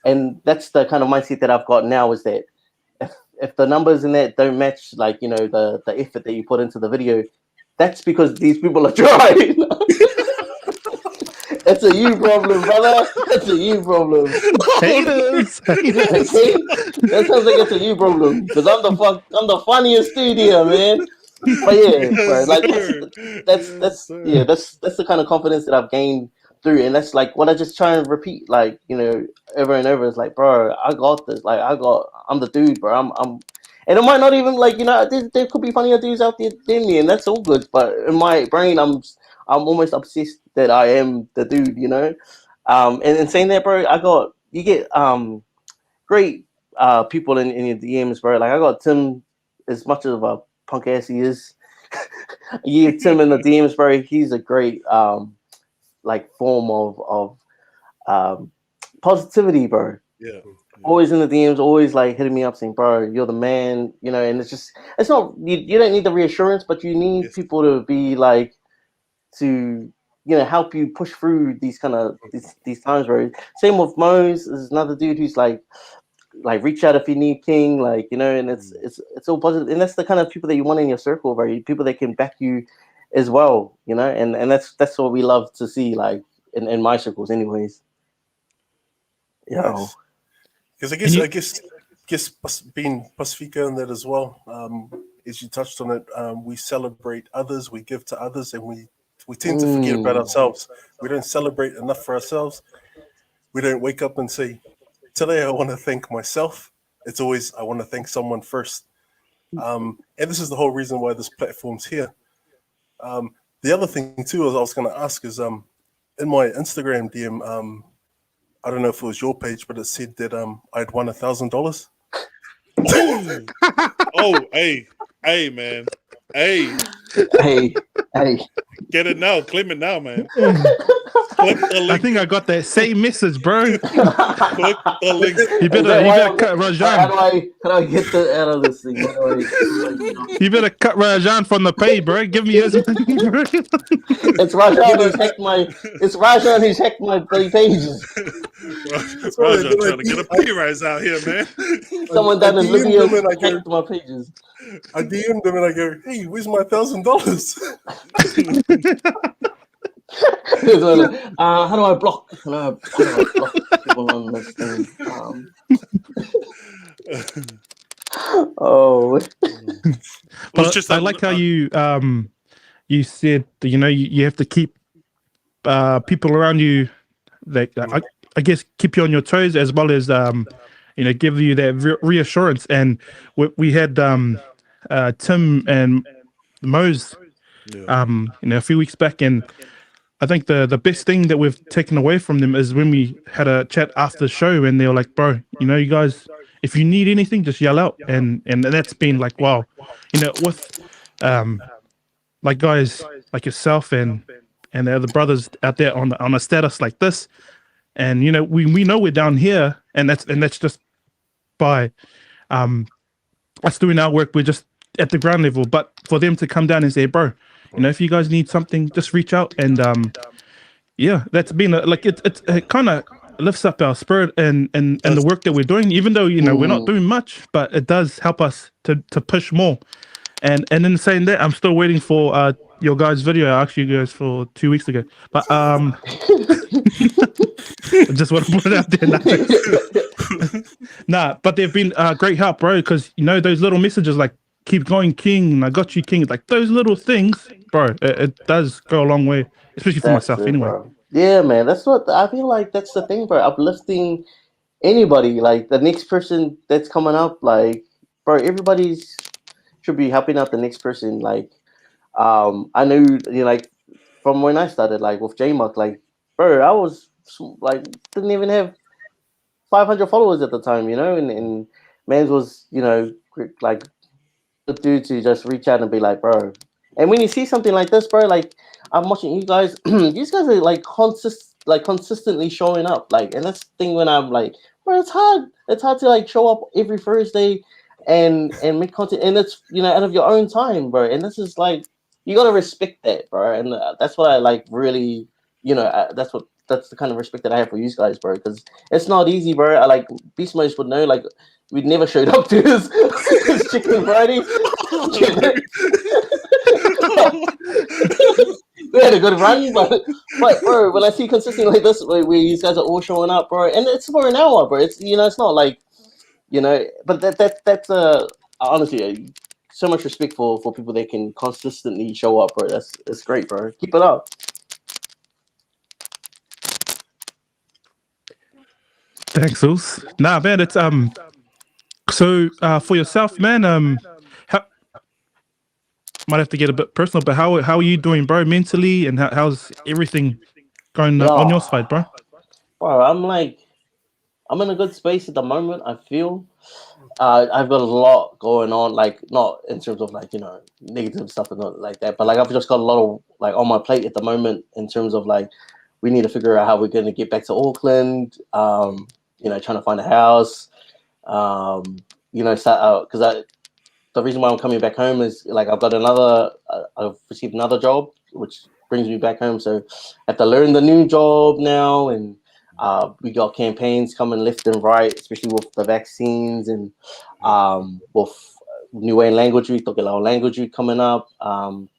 D: and that's the kind of mindset that I've got now, is that if the numbers in that don't match, like, you know, the effort that you put into the video, that's because these people are trying. It's a you problem, brother. It's a you problem.
A: Haters.
D: Okay? That sounds like it's a you problem, because I'm the funniest dude here, man. But yeah, bro, like that's that's the kind of confidence that I've gained through, and that's like what I just try and repeat, like, you know, over and over. It's like, bro, I got this. Like, I'm the dude, bro. And it might not even, like, you know, there could be funnier dudes out there than me, and that's all good. But in my brain, I'm almost obsessed that I am the dude, you know. And saying that, bro, you get great people in your DMs, bro. Like, I got Tim, as much of a punk ass he is. You get Tim in the DMs, bro. He's a great like form of positivity, bro.
B: Yeah.
D: Always in the DMs, always like hitting me up saying, bro, you're the man, you know. And it's not, you don't need the reassurance, but you need people to be like, to, you know, help you push through these kind of these times, bro. Same with Mose, is another dude who's like reach out if you need King, like, you know. And it's all positive, and that's the kind of people that you want in your circle, bro. People that can back you as well, you know. And that's what we love to see, like in my circles anyways.
C: Yes. Because I guess being Pacifica in that as well, as you touched on it, we celebrate others, we give to others, and we tend to forget about ourselves. We don't celebrate enough for ourselves. We don't wake up and say, today I want to thank myself. It's always, I want to thank someone first. And this is the whole reason why this platform's here. The other thing too, as I was going to ask, is in my Instagram DM, I don't know if it was your page, but it said that I'd won $1,000.
B: Oh, hey, man. Hey. Get it now. Claim it now, man. Click the link.
A: I think I got that same message, bro.
B: Click the link.
A: You better cut Rajan.
D: How do I get out of this thing?
A: You better cut Rajan from the pay, bro. Give me his money, bro.
D: It's Rajan who's hacked my bloody pages.
B: Rajan trying to get a pay rise out here, man.
D: Someone down in Libya hacked my pages.
C: I DM'd them and I go, hey, where's my $1,000?
D: How do I block? How do I block people on this thing?
A: But just I like how you said, you know, you have to keep people around you that I guess keep you on your toes, as well as you know, give you that reassurance. And we had Tim and Mose a few weeks back, and I think the best thing that we've taken away from them is when we had a chat after the show, and they were like, "Bro, you guys, if you need anything, just yell out," and that's been like, wow, with like guys like yourself and the other brothers out there on a status like this, and we know we're down here, and that's just by us doing our work. We're just at the ground level, but for them to come down and say, "Bro, if you guys need something, just reach out," and that's been it kind of lifts up our spirit and the work that we're doing, even though we're not doing much, but it does help us to push more. And in saying that, I'm still waiting for your guys' video. I asked you guys for 2 weeks ago, but I just want to put it out there. Nah, but they've been great help, bro, because those little messages like "keep going, King," "I got you, King," like those little things, bro, it does go a long way, especially for myself anyway.
D: Bro. Yeah, man, that's what I feel like. That's the thing, bro. Uplifting anybody, like the next person that's coming up, like, bro, everybody's should be helping out the next person. Like, I know, like from when I started, like with JMuck, like, bro, I was like didn't even have 500 followers at the time, and Mans was, like the dude to just reach out and be like, bro. And when you see something like this, bro, like I'm watching you guys, these guys are like consistently showing up, like, and that's the thing when I'm like, bro, it's hard to like show up every Thursday and make content, and it's out of your own time, bro. And this is like, you gotta respect that, bro. And that's what I like, really, that's the kind of respect that I have for you guys, bro, because it's not easy, bro. I like Beast Mode would know, like we'd never showed up to his Chicken Friday. We had a good run, but bro, when I see consistently like this, where you guys are all showing up, bro, and it's for an hour, bro. It's it's not like but that's honestly so much respect for people that can consistently show up, bro. That's great, bro. Keep it up.
A: Thanks, Ulz. Nah, man, it's so for yourself, man, might have to get a bit personal, but how are you doing, bro, mentally, and how's everything going on your side, bro?
D: Bro, I'm in a good space at the moment. I feel I've got a lot going on, like not in terms of like negative stuff and not like that, but like I've just got a lot of like on my plate at the moment in terms of like we need to figure out how we're going to get back to Auckland. Trying to find a house. Because the reason why I'm coming back home is like I've received another job, which brings me back home. So I have to learn the new job now, and we got campaigns coming left and right, especially with the vaccines and with New Way Language Week, Tokelao Language Week coming up.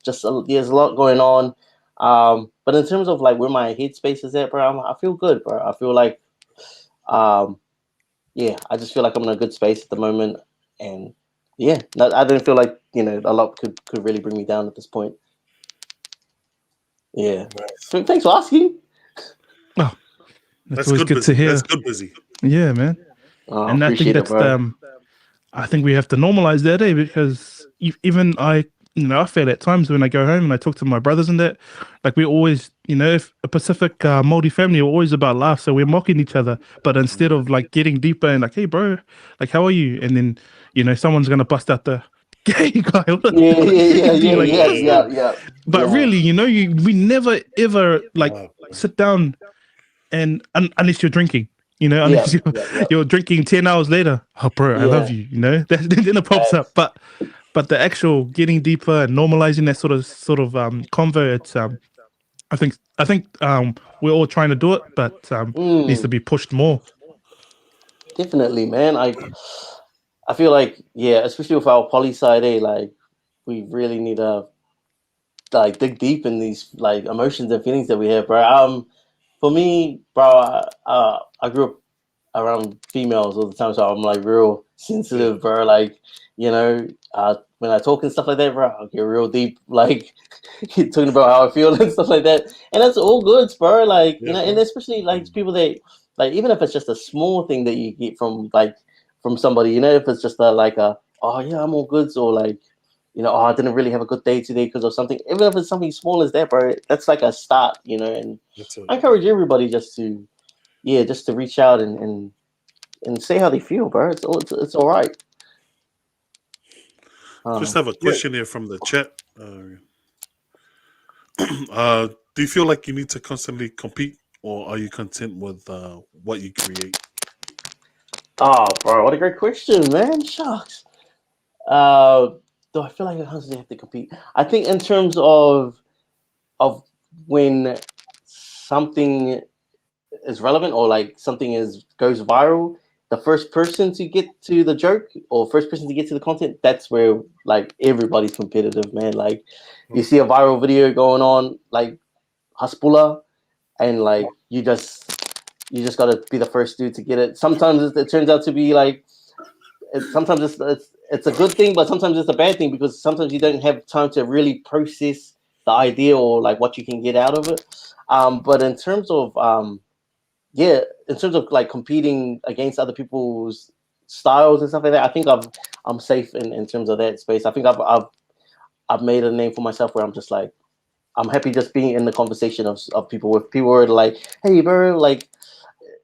D: There's a lot going on. But in terms of like where my headspace is at, bro, I feel good, bro. I feel like, I just feel like I'm in a good space at the moment, and I don't feel like a lot could really bring me down at this point. Yeah, so thanks for asking.
A: Oh, that's always good to hear.
B: That's good, busy.
A: Yeah, man. And I think that's I think we have to normalize that, because even I feel at times when I go home and I talk to my brothers and that, like we always, if a Pacific Māori family, we're always about laughs, so we're mocking each other. But instead of like getting deeper and like, hey, bro, like how are you? And then someone's gonna bust out the gay guy.
D: Yeah.
A: But really, we never ever like sit down and unless you're drinking. Unless you're drinking 10 hours later. Oh, bro, I love you. Then it pops up. But the actual getting deeper and normalizing that sort of convo, it's I think we're all trying to do it, but needs to be pushed more.
D: Definitely, man. I feel like especially with our poly side, like we really need to like dig deep in these like emotions and feelings that we have, bro. For me, bro, I grew up around females all the time, so I'm like real sensitive, bro. Like, when I talk and stuff like that, bro, I get real deep, like talking about how I feel and stuff like that. And that's all good, bro. Like, and especially like people that like, even if it's just a small thing that you get from somebody, if it's just oh yeah, I'm all good, or like, you know, oh, I didn't really have a good day today because of something. Even if it's something small as that, bro, that's like a start, you know. And I encourage everybody just to reach out and say how they feel, bro. It's all right.
B: Just have a question here from the chat. Do you feel like you need to constantly compete, or are you content with what you create?
D: Oh, bro, what a great question, man. Shucks. Do I feel like I constantly have to compete? I think in terms of when something is relevant or like something goes viral, the first person to get to the joke or first person to get to the content, that's where like everybody's competitive, man. Like you see a viral video going on, like Haspula, and like you just gotta be the first dude to get it. Sometimes it turns out to be like sometimes it's a good thing, but sometimes it's a bad thing because sometimes you don't have time to really process the idea or like what you can get out of it. But in terms of in terms of like competing against other people's styles and stuff like that, I think I'm safe in terms of that space. I think I've made a name for myself where I'm just like I'm happy just being in the conversation of people with people who are like, hey bro, like,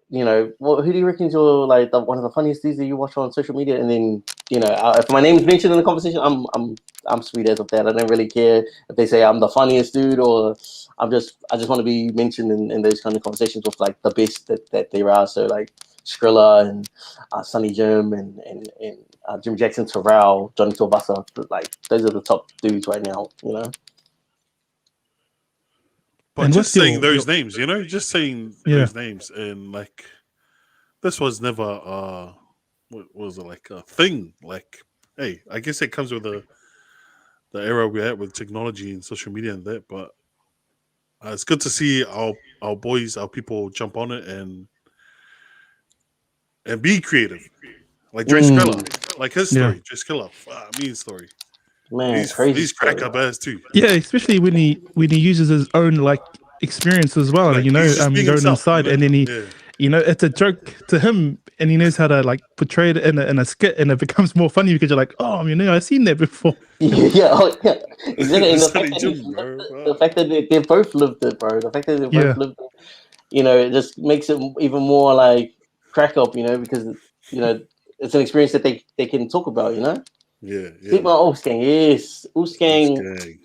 D: you know, who do you reckon you're like one of the funniest dudes that you watch on social media? And then, you know, if my name's mentioned in the conversation, I'm sweet as of that. I don't really care if they say I'm the funniest dude or I just want to be mentioned in those kind of conversations with like the best that there are. So like Skrilla and Sonny Jim and Jim Jackson, Terrell, Johnny Turbasa, like those are the top dudes right now, you know.
B: But and just saying those names, you know, just saying those names, and like this was never what was it, like a thing? Like, hey, I guess it comes with the era we're at with technology and social media and that. But it's good to see our boys, our people jump on it and be creative. Like Dre Skrilla, like his story, Dre Skrilla, mean story.
D: Man,
B: he's crack up ass too.
A: Yeah, especially when he uses his own like experience as well. Like, you know, going inside, you know? And then he, you know, it's a joke to him, and he knows how to like portray it in a skit, and it becomes more funny because you're like, oh, you know, I've seen that before.
D: Yeah. Exactly. And the fact that they both lived it, bro. The fact that they both lived it, you know, it just makes it even more like crack up, you know, because you know it's an experience that they can talk about, you know.
B: Yeah.
D: Speak about Oosgang, yes. Oosgang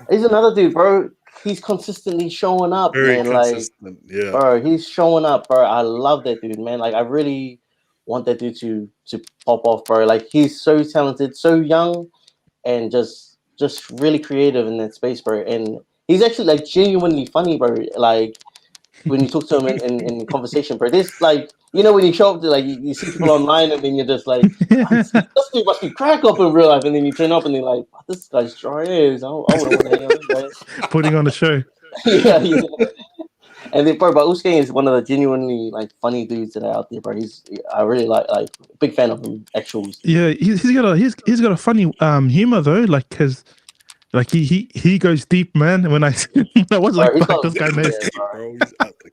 D: is another dude, bro. He's consistently showing up,
B: very
D: man.
B: Consistent.
D: Like, bro, he's showing up, bro. I love that dude, man. Like, I really want that dude to pop off, bro. Like, he's so talented, so young, and just really creative in that space, bro. And he's actually like genuinely funny, bro. Like when you talk to him in conversation, bro. This like, you know, when you show up to like you see people online and then you're just like, this dude must be crack up in real life, and then you turn up and they're like, oh, this guy's dry as. I wouldn't want to hang out with this guy.
A: Putting on a show.
D: yeah. And then, bro, but Oosgang is one of the genuinely like funny dudes that are out there, bro. I really like big fan of him. Actuals.
A: Yeah, he's got a funny humor though, like because. Like he goes deep, man. When I was like, fuck, this guy knows.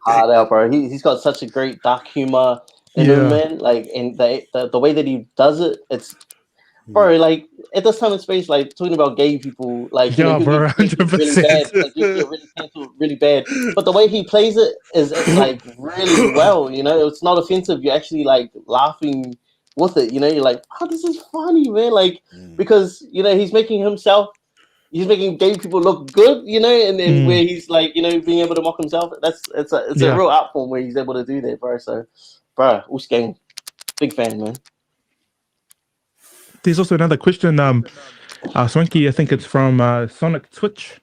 D: Hard out, bro. He's got such a great dark humor in him, man. Like, and the way that he does it, it's bro. Like at this time and space, like talking about gay people, like you know,
A: bro, 100%.
D: Like you get really cancelled really bad. But the way he plays it is like really well. You know, it's not offensive. You're actually like laughing with it. You know, you're like, oh, this is funny, man. Like because you know he's making gay people look good, you know, and then where he's like, you know, being able to mock himself. It's a real art form where he's able to do that, bro. So, bro, Oosgang, big fan, man.
A: There's also another question, Swanky. I think it's from Sonic Twitch,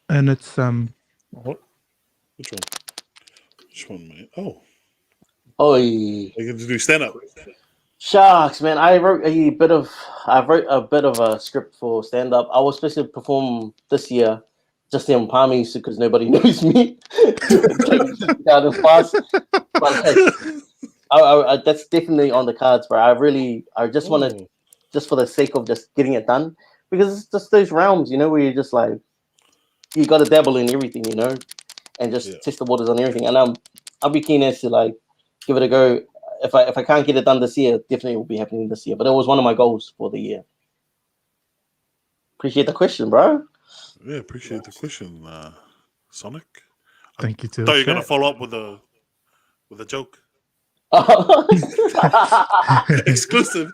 A: and it's
B: what? Which one? Which one, mate?
D: Oh,
B: you get to do stand up.
D: Sharks, man. I wrote a bit of a script for stand up. I was supposed to perform this year, just in Palmy, because nobody knows me. Out of fast, but like, that's definitely on the cards, bro. I just want to, just for the sake of just getting it done, because it's just those realms, you know, where you're just like, you got to dabble in everything, you know, and just test the waters on everything. And I'll be keen as to like give it a go. If I can't get it done this year, definitely will be happening this year. But it was one of my goals for the year. Appreciate the question, bro.
B: Yeah, appreciate the question, Sonic.
A: Thank you to
B: Thought
A: the
B: you were gonna
A: chat.
B: follow up with a joke. Exclusive.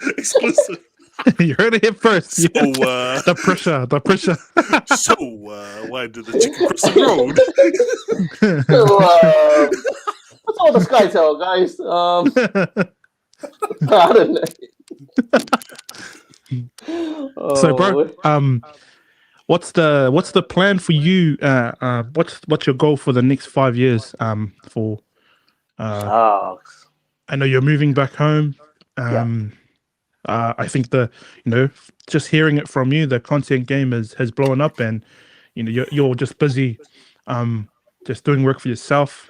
A: You heard it here first.
B: So,
A: The pressure.
B: so why did the chicken cross the road?
D: So, what's all the SkyTel, guys? I don't know.
A: So, bro, what's the plan for you? What's your goal for the next 5 years? For
D: Oh,
A: I know you're moving back home.
D: yeah.
A: I think just hearing it from you, the content game has blown up, and you're just busy, just doing work for yourself.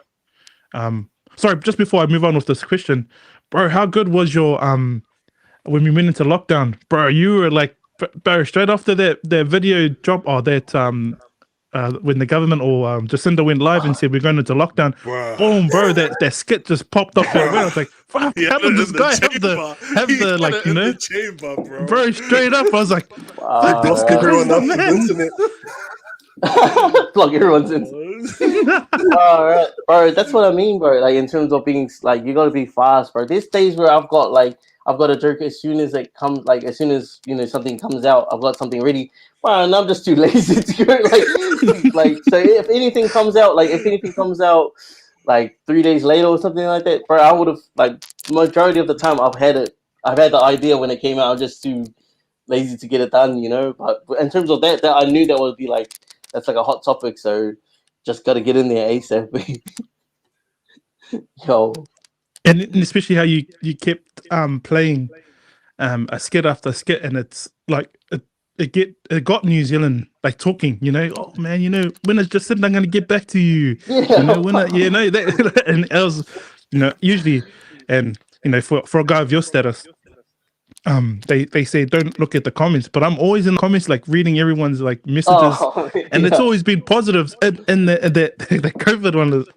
A: Sorry, just before I move on with this question, bro, how good was your when we went into lockdown, bro? You were like, bro, straight after that video drop, or that when the government or Jacinda went live and said we're going into lockdown,
B: Bruh.
A: boom, bro, that skit just popped off. I was like, fuck, how did this guy have the like,
B: the chamber,
A: bro, straight up. I was like, fuck, this
C: Block
A: guy's
C: everyone
A: the
C: else's
A: man.
C: internet.
D: Plug everyone's in. Alright, bro, that's what I mean, bro. Like in terms of being like, you gotta be fast, bro. There's days where I've got a joke as soon as it comes, like as soon as something comes out, I've got something ready. Bro, and I'm just too lazy to go like so if anything comes out like 3 days later or something like that, bro, I would have like majority of the time I've had the idea when it came out. I'm just too lazy to get it done, But in terms of that I knew that would be like that's like a hot topic, so just gotta get in there ASAP. Yo.
A: And especially how you kept playing a skit after skit, and it's like it got New Zealand like talking, oh man, when it's just sitting, I'm gonna get back to you.
D: Yeah.
A: When that, and I was, usually, and for a guy of your status, they say don't look at the comments, but I'm always in the comments, like reading everyone's like messages, and it's always been positives. And the COVID one is,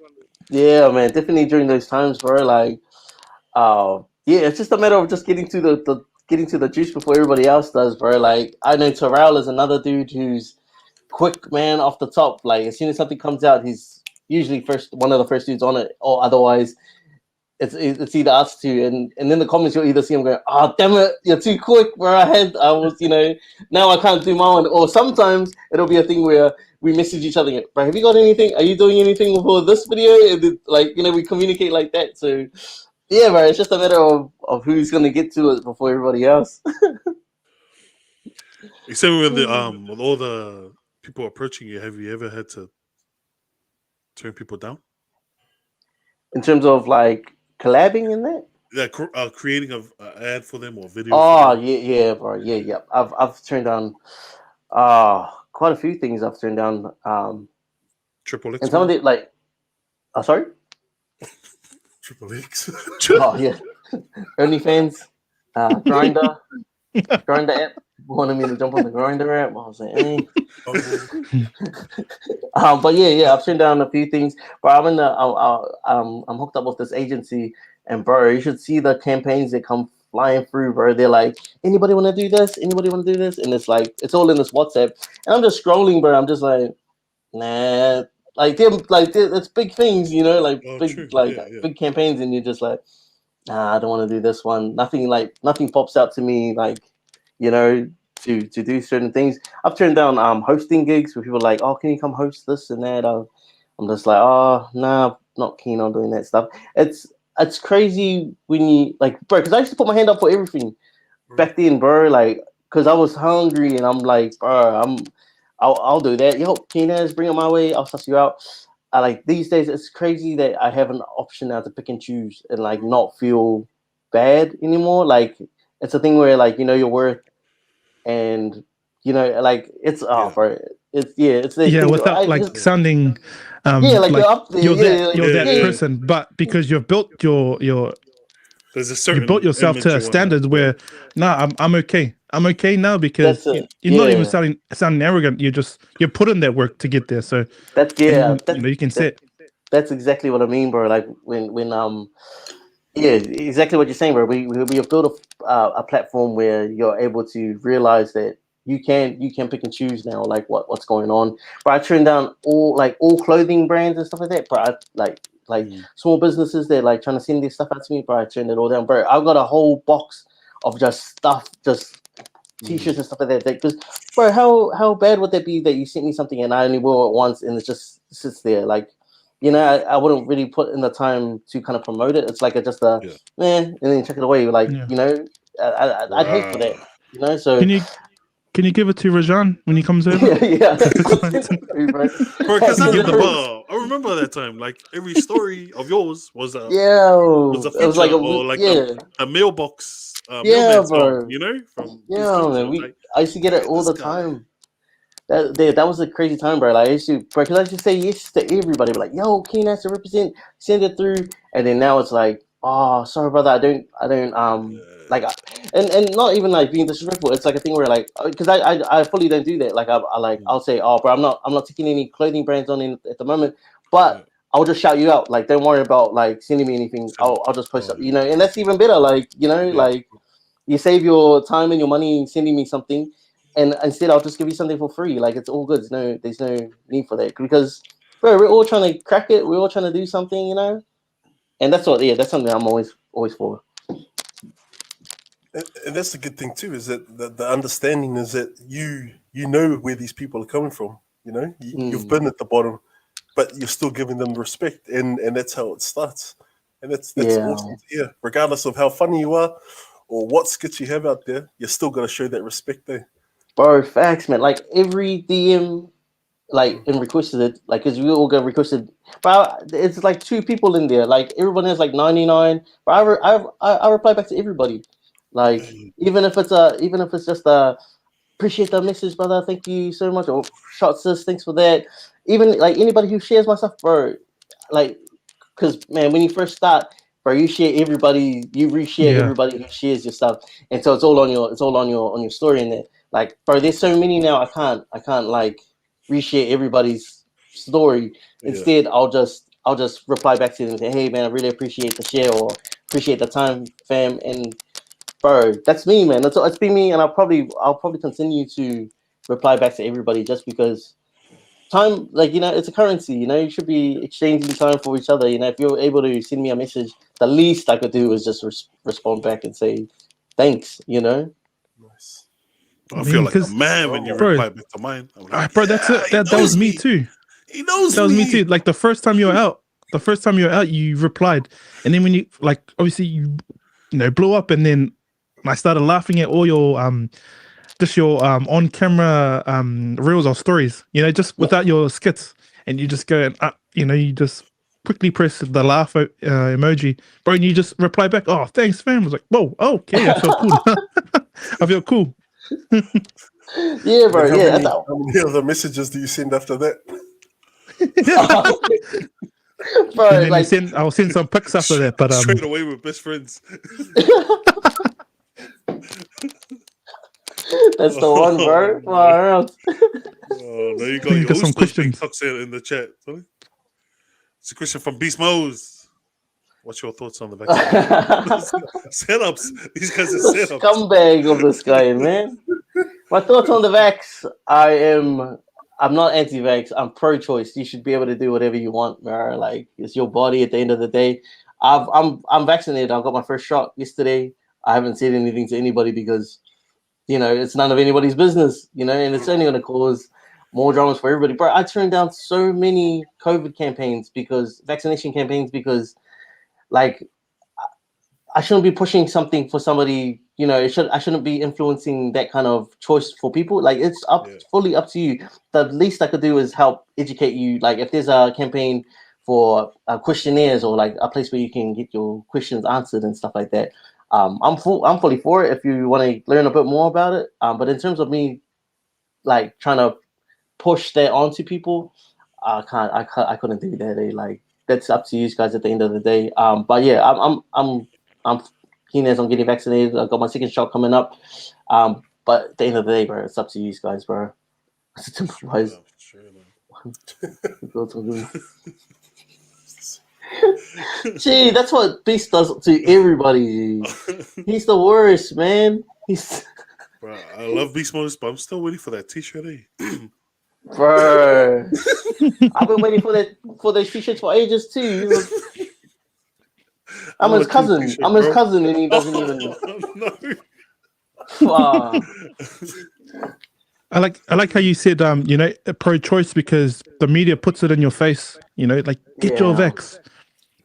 D: yeah, man, definitely during those times, bro. Like, yeah, it's just a matter of just getting to the juice before everybody else does, bro. Like, I know Terrell is another dude who's quick, man, off the top. Like, as soon as something comes out, he's usually one of the first dudes on it, or otherwise, it's either us two, and in the comments you'll either see him going, "Oh, damn it, you're too quick." Where I was, now I can't do my one. Or sometimes it'll be a thing where we message each other, bro, have you got anything? Are you doing anything for this video? Like, we communicate like that. So yeah, bro, it's just a matter of who's gonna get to it before everybody else.
B: Except with all the people approaching you, have you ever had to turn people down?
D: In terms of like collabing in that?
B: Yeah, creating an ad for them or video.
D: Oh yeah, bro. Yeah. I've turned down quite a few things. I've turned down.
B: Triple X.
D: And some of it, like, sorry.
C: Triple X.
D: Oh yeah. OnlyFans, Grinder app wanted me to jump on the Grinder app. I was like, but yeah, I've turned down a few things. But I'm hooked up with this agency, and bro, you should see the campaigns that come flying through, bro. They're like, anybody want to do this? Anybody want to do this? And it's like, it's all in this WhatsApp, and I'm just scrolling, bro. I'm just like, nah. It's big things, big campaigns, and you're just like, nah, I don't want to do this one. Nothing pops out to me, like, to do certain things. I've turned down hosting gigs where people are like, oh, can you come host this and that? I'm just like, oh, nah, not keen on doing that stuff. It's crazy when you like, bro, because I used to put my hand up for everything back then, bro, like, because I was hungry, and I'm like, bro, I'll do that. Yo, Keenaz, bring it my way. I'll suss you out. Like these days, it's crazy that I have an option now to pick and choose and like not feel bad anymore. Like it's a thing where like your worth, and like it's bro. It's
A: without sounding
D: like you're up there.
A: You're that person, but because you've built
B: there's a certain
A: you built yourself to a standard where I'm okay. I'm okay now because you're not even sounding arrogant. You're putting that work to get there. So you can say it.
D: That's exactly what I mean, bro. Like when exactly what you're saying, bro. We have built a platform where you're able to realize that you can pick and choose now, like what's going on. But I turned down all clothing brands and stuff like that. But I like small businesses, they're like trying to send their stuff out to me, but I turned it all down, bro. I've got a whole box of just stuff, just t-shirts and stuff like that. Because, bro, how bad would that be that you sent me something and I only wore it once and it just sits there? Like, you know, I wouldn't really put in the time to kind of promote it. It's like and then check it away. Like, you know, I'd hate for that. You know, so
A: can you give it to Rajan when he comes over?
D: yeah.
B: Bro, because I remember that time. Like every story of yours was a feature,
D: it was like
B: a mailbox.
D: Bro.
B: Song, you know, from
D: man. I used to get it all the time. That was a crazy time, bro. Like I used to say yes to everybody. Like, yo, Keen has to represent, send it through, and then now it's like, oh, sorry, brother, I don't like, and not even like being disrespectful. It's like a thing where like, because I fully don't do that. Like I'll say, oh, bro, I'm not taking any clothing brands on in at the moment, but I'll just shout you out. Like, don't worry about like sending me anything. I'll just post up, you know, and that's even better. Like, you know, like you save your time and your money sending me something. And instead, I'll just give you something for free. Like, it's all good. There's no need for that because, bro, we're all trying to crack it. We're all trying to do something, you know. And that's something I'm always for.
C: And that's the good thing too, is that the understanding is that you know where these people are coming from. You know, you've been at the bottom, but you're still giving them respect, and that's how it starts. And that's awesome to hear. Regardless of how funny you are or what skits you have out there, you're still got to show that respect there.
D: Bro, facts, man. Like every DM, like and requested it, like because we all got requested. But it's like 2 people in there. Like everyone has like 99. But I reply back to everybody. Like even if it's just appreciate the message, brother. Thank you so much. Or shots, sis. Thanks for that. Even like anybody who shares my stuff, bro. Like, because man, when you first start, bro, you share everybody. You reshare everybody who shares your stuff, and so it's all on your story in there. Like, bro, there's so many now. I can't like reshare everybody's story. Instead, I'll just reply back to them and say, hey man, I really appreciate the share or appreciate the time, fam. And bro, that's me, man. It's been me, and I'll probably continue to reply back to everybody just because time, like, you know, it's a currency. You know, you should be exchanging time for each other. You know, if you're able to send me a message, the least I could do is just respond back and say thanks. You know.
C: Nice.
B: I feel like a man when you reply back to mine. Like,
A: bro, that's it. That was me too.
B: He knows
A: that was me too. Like the first time you were out, you replied, and then when you like, obviously you blew up, and then I started laughing at all your just your on camera reels or stories. You know, just without your skits, and you just go and you just quickly press the laugh emoji, bro, and you just reply back, oh, thanks, fam. I was like, whoa, okay, I feel cool. I feel cool.
D: Yeah, bro.
C: How many other messages do you send after that?
D: Bro,
A: and then I'll send some pics after that. But
B: straight away with best friends.
D: That's the one, bro.
B: Oh, no, you got some questions in the chat. Sorry? It's a question from Beast Mose. What's your thoughts on the vaccine? Setups. These guys are setups.
D: Scumbag of this guy, man. My thoughts on the vax. I'm not anti-vax. I'm pro-choice. You should be able to do whatever you want, man. Like, it's your body at the end of the day. I'm vaccinated. I got my first shot yesterday. I haven't said anything to anybody because, it's none of anybody's business, and it's only going to cause more dramas for everybody. Bro, I turned down so many vaccination campaigns because, like, I shouldn't be pushing something for somebody, I shouldn't be influencing that kind of choice for people. Like, it's fully up to you. The least I could do is help educate you. Like, if there's a campaign for questionnaires or like a place where you can get your questions answered and stuff like that, I'm fully for it if you want to learn a bit more about it. But in terms of me, like, trying to push that onto people, I couldn't do that. Like, that's up to you guys at the end of the day. But yeah, I'm keen as I'm getting vaccinated. I got my second shot coming up. But at the end of the day, bro, it's up to you guys, bro. Gee, that's what Beast does to everybody. He's the worst, man.
B: Bro, I love Beast Modus, but I'm still waiting for that T-shirt.
D: Bro, I've been waiting for those t-shirts for ages too. I'm his cousin. I'm his cousin, and he doesn't even.
B: No.
A: I like how you said pro-choice, because the media puts it in your face. Like, get your vax.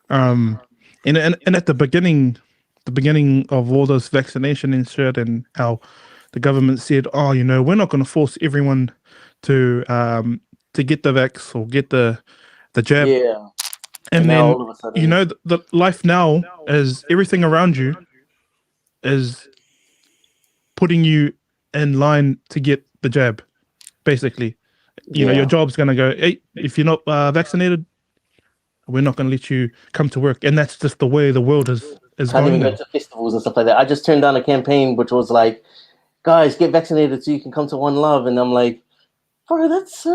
A: And at the beginning of all this vaccination and shit, and how the government said, oh, we're not going to force everyone to get the vax or get the jab.
D: Yeah.
A: And then all of a sudden, the life now is everything around you is putting you in line to get the jab. Basically, your job's going to go, hey, if you're not vaccinated, we're not going to let you come to work. And that's just the way the world is
D: can't
A: going
D: even go to festivals and stuff like that. I just turned down a campaign which was like, guys, get vaccinated so you can come to One Love. And I'm like, bro, that's so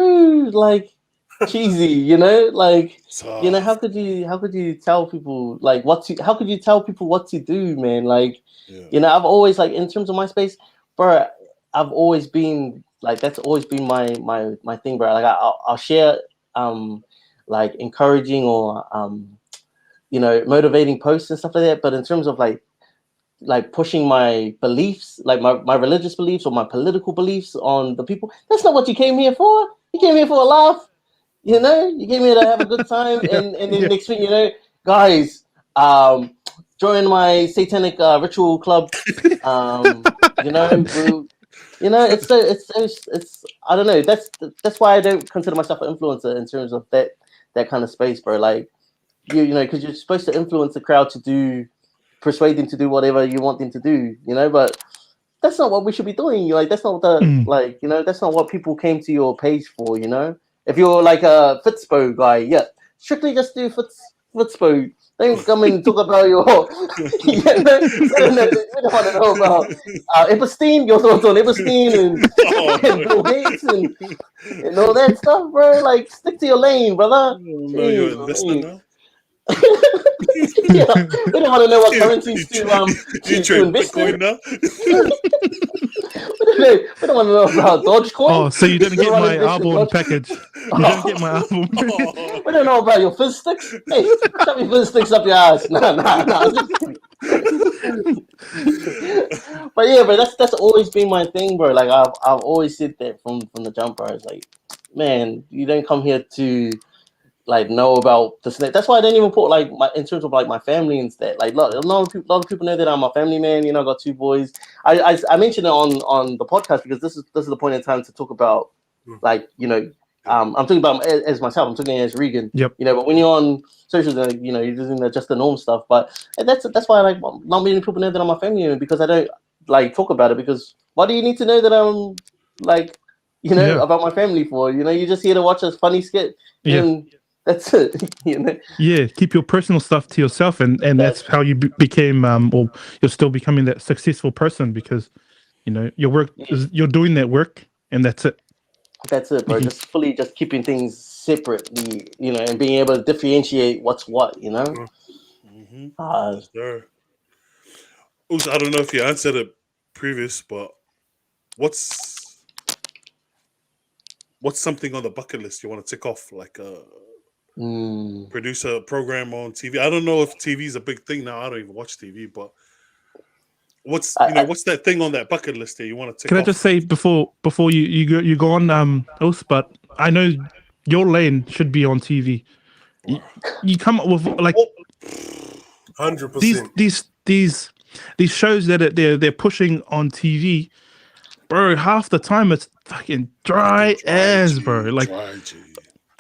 D: like cheesy, like, how could you tell people like how could you tell people what to do, man? Like, I've always, like, in terms of my space, bro, I've always been like, that's always been my thing, bro. Like, I'll share like encouraging or motivating posts and stuff like that. But in terms of like pushing my beliefs, like my religious beliefs or my political beliefs on the people, that's not what you came here for. You came here for a laugh. You came here to have a good time, and then next week, guys, join my satanic ritual club. It's I don't know. That's why I don't consider myself an influencer in terms of that kind of space, bro. Like, because you're supposed to influence the crowd persuade them to do whatever you want them to do, but that's not what we should be doing. Like, that's not that's not what people came to your page for, If you're like a Fitspo guy, strictly just do Fitspo. Don't come and talk about your. We don't want to know about Epstein, your thoughts on Epstein and Bill Gates and all that stuff, bro. Like, stick to your lane, brother.
B: No, you're a listener now.
D: We don't want to know what currencies to invest in.
B: Now?
D: We don't want to know about Dogecoin.
A: Oh, so you didn't get my album package. You didn't get my album package.
D: We don't know about your fizz sticks. Hey, shove your fizz sticks up your ass. Nah. But yeah, bro, that's always been my thing, bro. Like, I've always said that from the jump, bro. It's like, man, you don't come here to like know about the snake. That's why I didn't even put like in terms of like my family and stuff. Like, a lot of people know that I'm a family man. I got 2 boys. I mentioned it on the podcast because this is the point in time to talk about like, I'm talking about as myself. I'm talking as Regan.
A: Yep.
D: But when you're on socials, you're using the just the norm stuff. But that's why like not many people know that I'm a family man, because I don't like talk about it. Because why do you need to know that I'm like about my family for? You're just here to watch a funny skit. And that's it.
A: Yeah, keep your personal stuff to yourself, and that's how you became or you're still becoming that successful person, because your work is, you're doing that work, and that's it.
B: That's it,
D: bro. Just fully just keeping things separately, and being able to differentiate what's what,
B: Mm-hmm. Sure. Also, I don't know if you answered it previous, but what's something on the bucket list you want to tick off, like produce a program on TV? I don't know if TV is a big thing now. I don't even watch TV, but what's that thing on that bucket list that you want to tick off?
A: Can I just say before you go on, Os, but I know your lane should be on TV. You come up with like
C: 100%.
A: These shows that they're pushing on TV, bro. Half the time it's fucking dry as, bro. Like,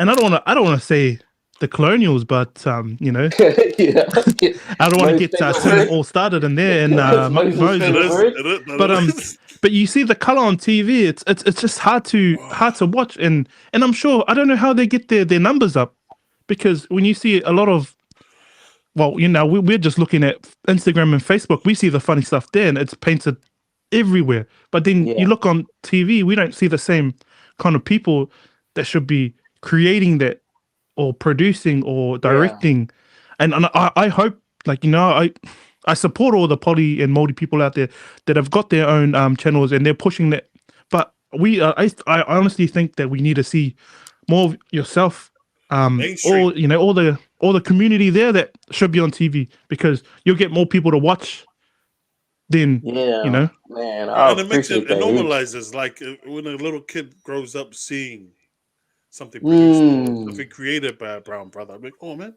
A: and I don't want to say the colonials, but I don't want to get Tim all started in there and Moses. But you see the color on TV, it's just hard to watch, and I'm sure, I don't know how they get their numbers up, because when you see a lot of, well, we're just looking at Instagram and Facebook, we see the funny stuff there, and it's painted everywhere. But then you look on TV, we don't see the same kind of people that should be creating that or producing or directing. And I hope, like, I support all the poly and multi people out there that have got their own channels and they're pushing that. But I honestly think that we need to see more of yourself,
B: Mainstream.
A: all the community there that should be on TV, because you'll get more people to watch than
D: man. I
B: And it makes
D: appreciate
B: it
D: that.
B: normalizes, like when a little kid grows up seeing something produced or something created by a brown brother. I'm like, oh man,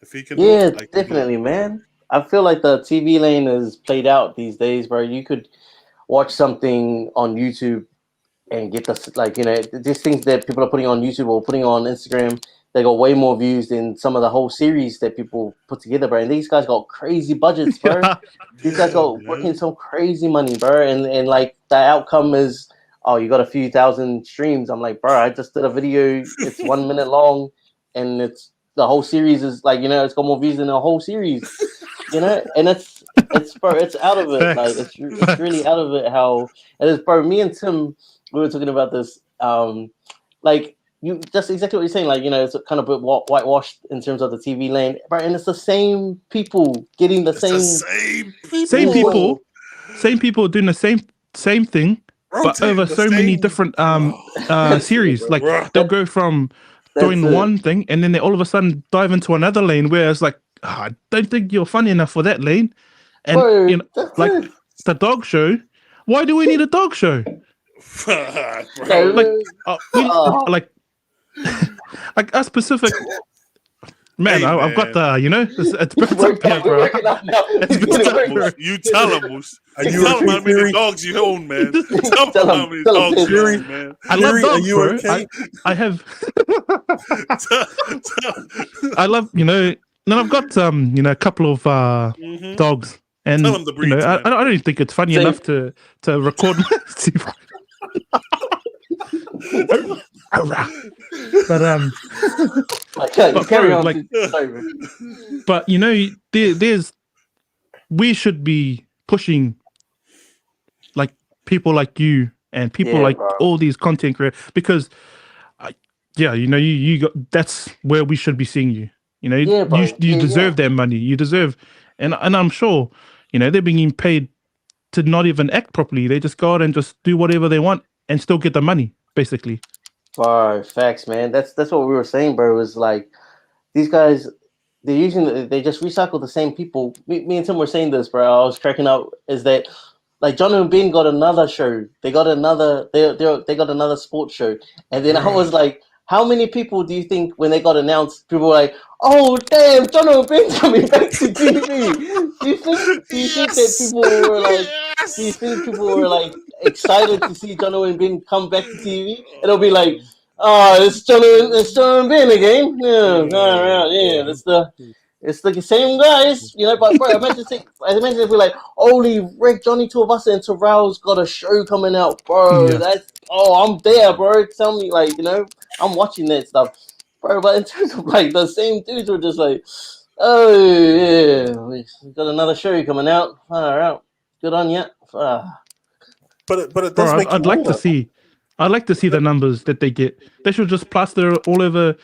B: if he can do
D: Yeah,
B: it, I can do it.
D: definitely, man. I feel like the TV lane is played out these days, bro. You could watch something on YouTube and get the these things that people are putting on YouTube or putting on Instagram. They got way more views than some of the whole series that people put together, bro. And these guys got crazy budgets, bro. These guys got working some crazy money, bro. And like the outcome is, oh, you got a few thousand streams. I'm like, bro, I just did a video. It's 1 minute long, and it's the whole series is like, it's got more views than the whole series, and it's bro, it's out of it. Like it's really out of it. How it is, bro. Me and Tim, we were talking about this. Like you just exactly what you're saying. Like it's kind of a bit whitewashed in terms of the TV lane, bro. And it's the same people getting the same
A: people doing the same thing, but over so many different series. Like they'll go from doing one thing and then they all of a sudden dive into another lane where it's like, I don't think you're funny enough for that lane. And
D: bro,
A: like the dog show. Why do we need a dog show? Like us specific. Man, I've got the, it's built up here, bro.
B: You tell them, Moose. You tell them how many dogs you own, man. Tell them how many dogs you own, man.
A: I love dogs, bro. Okay? I have. I love, and I've got a couple of dogs, and
B: tell them the breeds,
A: I don't even think it's funny enough to record. But
D: carry on.
A: Like, but there's we should be pushing like people like you and people like all these content creators, because you got, that's where we should be seeing you. You deserve that money. You deserve, and I'm sure they're being paid to not even act properly. They just go out and just do whatever they want and still get the money, basically.
D: Facts, man. That's what we were saying, bro. It was like these guys, they just recycle the same people. Me and Tim were saying this, bro. I was cracking up. Is that like John and Ben got another show? They got another. They got another sports show, and then I was like, how many people do you think when they got announced, people were like, oh damn, John and Ben coming back to TV? Do you think that people were like? Do you think people were like excited to see John and Ben come back to TV? It'll be like, oh, it's John and Ben again. It's the same guys, But bro, imagine if we're like, holy Rick, Johnny, two of us, and Terrell's got a show coming out, bro. Yeah. I'm there, bro. Tell me, like, I'm watching that stuff, bro. But in terms of like the same dudes were just like, oh yeah, we got another show coming out. All right. Good on you.
C: But it does make
A: I'd like to see the numbers that they get. They should just plaster all over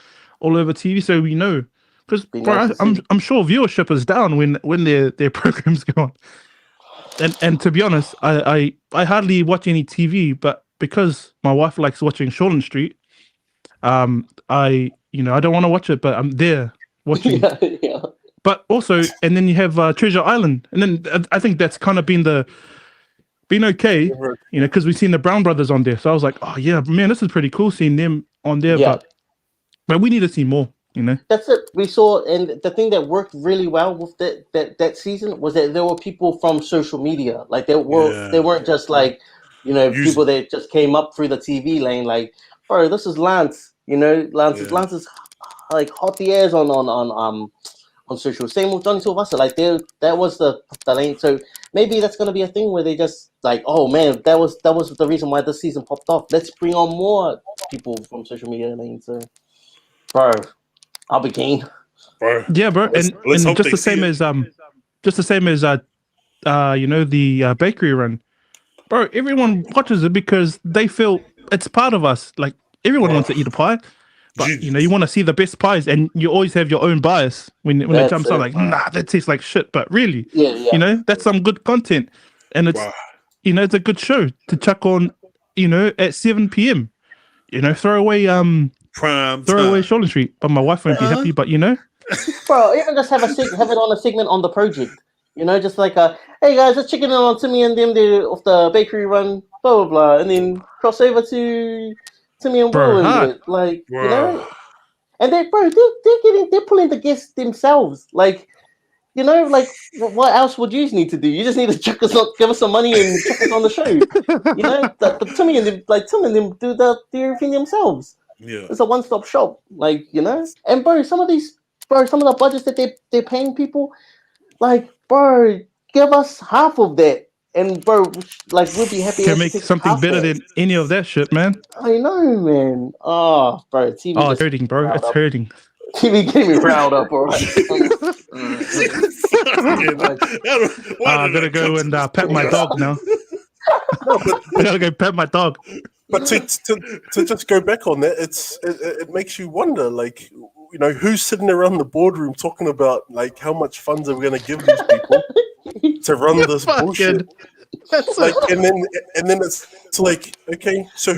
A: TV so we know. Because I'm sure viewership is down when their programs go on. And to be honest, I hardly watch any TV, but because my wife likes watching Shortland Street, I don't want to watch it, but I'm there watching.
D: Yeah.
A: But also, and then you have Treasure Island, and then I think that's kind of been okay, because we've seen the Brown Brothers on there. So I was like, oh yeah, man, this is pretty cool seeing them on there.
D: Yeah.
A: But we need to see more.
D: That's it. We saw, and the thing that worked really well with that season was that there were people from social media. Like they weren't just like people that just came up through the TV lane. Like, bro, this is Lance. Lance is like hot the airs on social. Same with Johnny Silvassa. Like that was the lane. So maybe that's gonna be a thing where they just like, oh man, that was the reason why this season popped off. Let's bring on more people from social media lane. So, bro, I'll be keen.
B: Bro.
A: Yeah, bro. And just the same as the bakery run. Bro, everyone watches it because they feel it's part of us. Like everyone wants to eat a pie. But you want to see the best pies, and you always have your own bias when it jumps on. Like, nah, that tastes like shit. But really, that's some good content, and it's it's a good show to chuck on. At 7 p.m. Throw away Shoreline Street. But my wife won't be happy. But
D: bro, even just have it on a segment on the project. Just like hey guys, let's check in on Timmy and them off the bakery run, blah blah blah, and then cross over to Timmy and Will and it, like and they're pulling the guests themselves, like like what else would you need to do? You just need to give us some money and chuck us on the show. The Timmy and them, Tim and them do everything themselves. Yeah, it's a one-stop shop, like and some of the budgets that they're paying people, like bro, give us half of that, and bro, like we'll be happy.
A: Can make something better than any of that shit, man.
D: I know, man. Oh, bro, TV.
A: Oh, it's hurting, bro. It's hurting.
D: TV getting me proud up, all right.
A: I gotta go and pet my dog now. I gotta go pet my dog.
C: But to just go back on that, it makes you wonder, like, who's sitting around the boardroom talking about like how much funds are we going to give these people to run this bullshit? Like, and then it's like, okay, so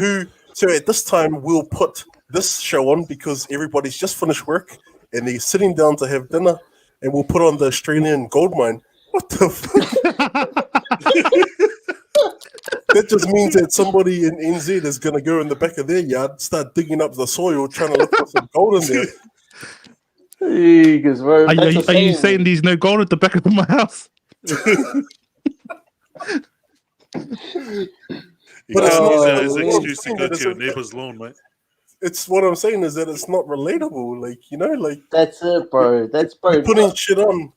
C: at this time we'll put this show on because everybody's just finished work and they're sitting down to have dinner, and we'll put on the Australian gold mine. What the fuck? That just means that somebody in NZ is going to go in the back of their yard, start digging up the soil, trying to look for some gold in there.
A: Are you saying there's no gold at the back of my house?
B: But it's an excuse to go to your neighbor's lawn, mate.
C: It's what I'm saying is that it's not relatable, like
D: that's it, bro. That's bro
C: putting shit on,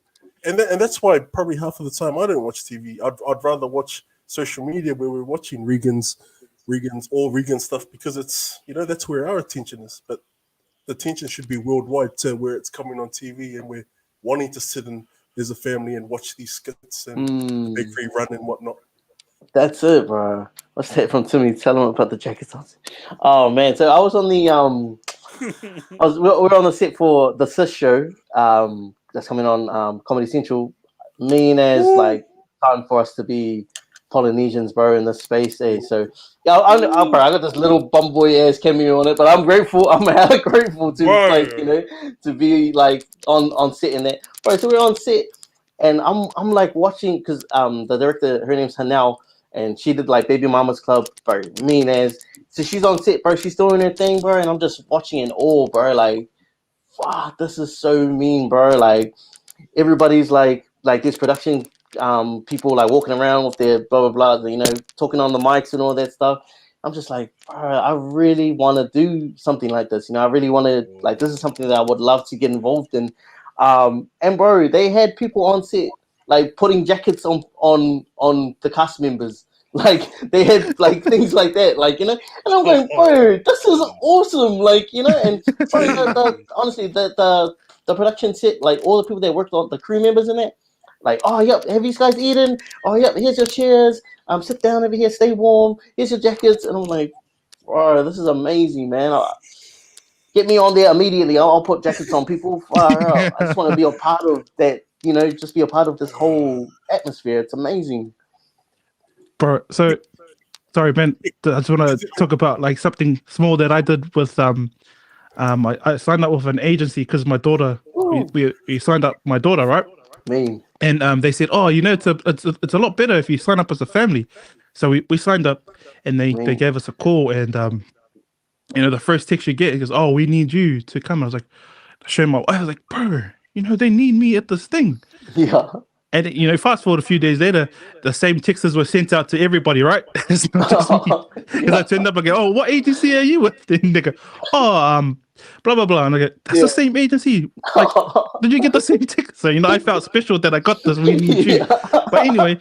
C: and that's why probably half of the time I don't watch TV. I'd rather watch social media where we're watching Regan's stuff, because it's that's where our attention is. But the attention should be worldwide to where it's coming on TV, and we're wanting to sit in as a family and watch these skits and bakery run and whatnot.
D: That's it, bro. What's that from Timmy? Tell him about the jackets. Oh man, so I was on the we're on the set for the Sis show that's coming on Comedy Central. Like time for us to be Polynesians, bro, in this space, So yeah, I got this little bum boy ass cameo on it, but I'm grateful. I'm hella grateful to to be like on set in that, bro. So we're on set, and I'm like watching, because the director, her name's Hanel, and she did like Baby Mama's Club, bro. So she's on set, bro. She's doing her thing, bro, and I'm just watching in awe, bro. Like, wow, this is so mean, bro. Like, everybody's like this production. People like walking around with their blah blah blah, talking on the mics and all that stuff. I'm just like, bro, I really want to do something like this. I really want to, like, this is something that I would love to get involved in. And bro, they had people on set like putting jackets on the cast members. Like, they had like things like that, and I'm going, bro, this is awesome, and bro, honestly, the production set, like all the people that worked on, the crew members in it. Like, oh, yep, have you guys eaten? Oh, yep, here's your chairs. Sit down over here, stay warm. Here's your jackets. And I'm like, bro, this is amazing, man. Get me on there immediately. I'll put jackets on people. Fire up. I just want to be a part of that, just be a part of this whole atmosphere. It's amazing.
A: Bro, so, sorry, Ben. I just want to talk about like something small that I did with, I signed up with an agency because my daughter, we signed up my daughter, right?
D: Mean.
A: And they said, oh, it's a lot better if you sign up as a family. So we signed up, and they gave us a call, and the first text you get, it goes, oh, we need you to come. I was like, show my wife. I was like, bro, they need me at this thing.
D: Yeah.
A: And fast forward a few days later, the same texts were sent out to everybody, right? It's not just me. Because I turned up and go, oh, what agency are you with? And they go, oh, blah blah blah, and I go, that's the same agency. Like, did you get the same ticket? So I felt special that I got this. We need you. But anyway,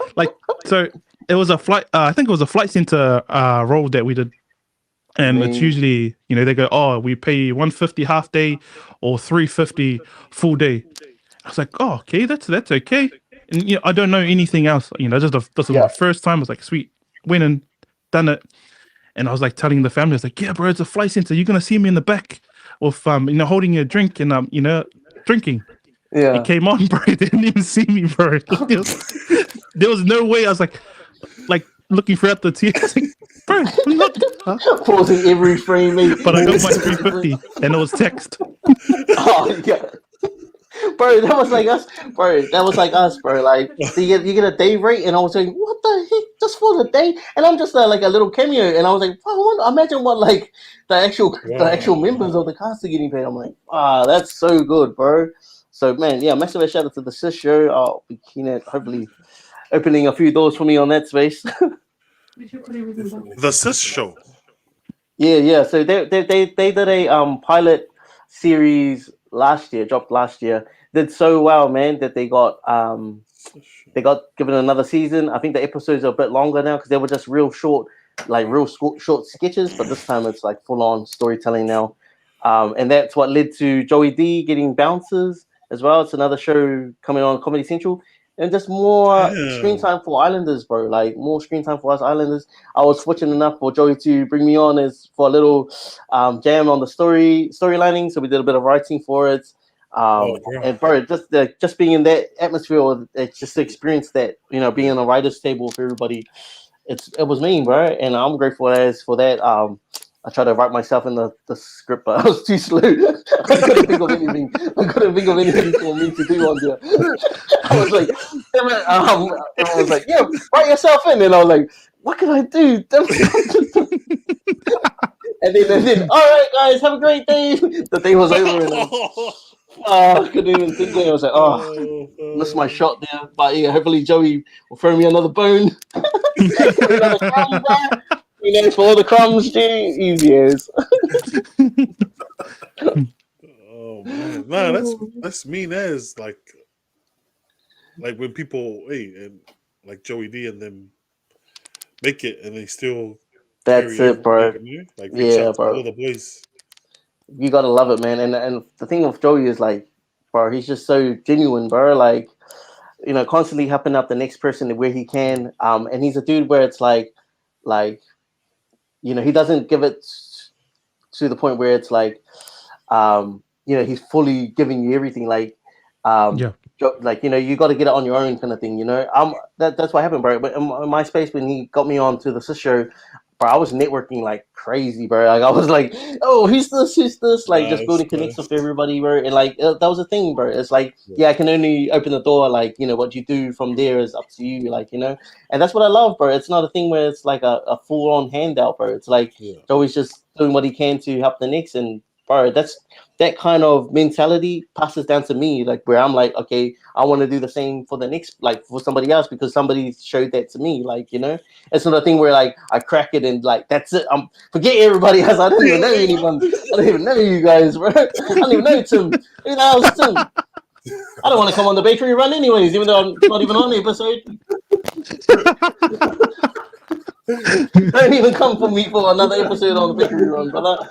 A: so it was a flight. I think it was a flight center role that we did, and it's usually they go, oh, we pay $150 half day or $350 full day. I was like, oh, okay, that's okay. And I don't know anything else. This was my first time. I was like, sweet, went and done it. And I was like telling the family, I was like, yeah, bro, it's a flight center. You're gonna see me in the back with holding a drink and drinking.
D: Yeah.
A: It came on, bro. They didn't even see me, bro. There was no way. I was like looking throughout the tears, like, bro. I'm not. Huh?
D: Pausing every frame.
A: But I got my 350, and it was text.
D: Oh yeah. Bro, that was like us, bro. That was like us, bro. Like, so you get a day rate, and I was like, what the heck, just for the day? And I'm just like a little cameo, and I was like, imagine what like the actual members of the cast are getting paid. I'm like, that's so good, bro. So man, yeah, massive shout out to the Sis show. I'll be keen at hopefully opening a few doors for me on that space.
B: The Sis Show.
D: Yeah. So they did a pilot series dropped last year. Did so well, man, that they got given another season. I think the episodes are a bit longer now because they were just real short sketches, but this time it's like full on storytelling now. And that's what led to Joey D getting Bouncers as well. It's another show coming on Comedy Central. And just more screen time for Islanders, bro. Like more screen time for us Islanders. I was fortunate enough for Joey to bring me on for a little jam on the storylining. So we did a bit of writing for it. And bro, just being in that atmosphere, it's just the experience that being on a writer's table with everybody. It was mean, bro, and I'm grateful for that. I tried to write myself in the script, but I was too slow. I couldn't think of anything. For me to do on there. I was like, everyone was like, yeah, write yourself in, and I was like, what can I do? And then, all right, guys, have a great day. The day was over, and I couldn't even think. I was like, missed my shot there. But yeah, hopefully Joey will throw me another bone. For all the crumbs, dude, easy as.
B: Oh man, nah, that's mean as like when people and like Joey D and them make it and they still.
D: That's it, bro.
B: Like reach out to all the boys.
D: You gotta love it, man. And the thing with Joey is like, bro, he's just so genuine, bro. Like, constantly helping out the next person where he can. And he's a dude where it's like, he doesn't give it to the point where it's like, he's fully giving you everything. Like, like, you got to get it on your own kind of thing. That's what happened, bro. But in my space, when he got me on to the Sis show, bro, I was networking like crazy, bro. Like I was like, oh, who's this? Like just building connections with everybody, bro. And like that was a thing, bro. It's like, I can only open the door. Like, what you do from there is up to you. Like, and that's what I love, bro. It's not a thing where it's like a full on handout, bro. It's like always just doing what he can to help the next. And bro, that kind of mentality passes down to me, like where I'm like, okay, I want to do the same for the next, like for somebody else because somebody showed that to me. Like, it's not a thing where like I crack it and like that's it. Forget everybody else. I don't even know anyone. I don't even know you guys, bro. I don't even know Tim. Who the hell's Tim? I don't want to come on the bakery run anyways, even though I'm not even on the episode. Don't even come for me for another episode on the bakery run, brother.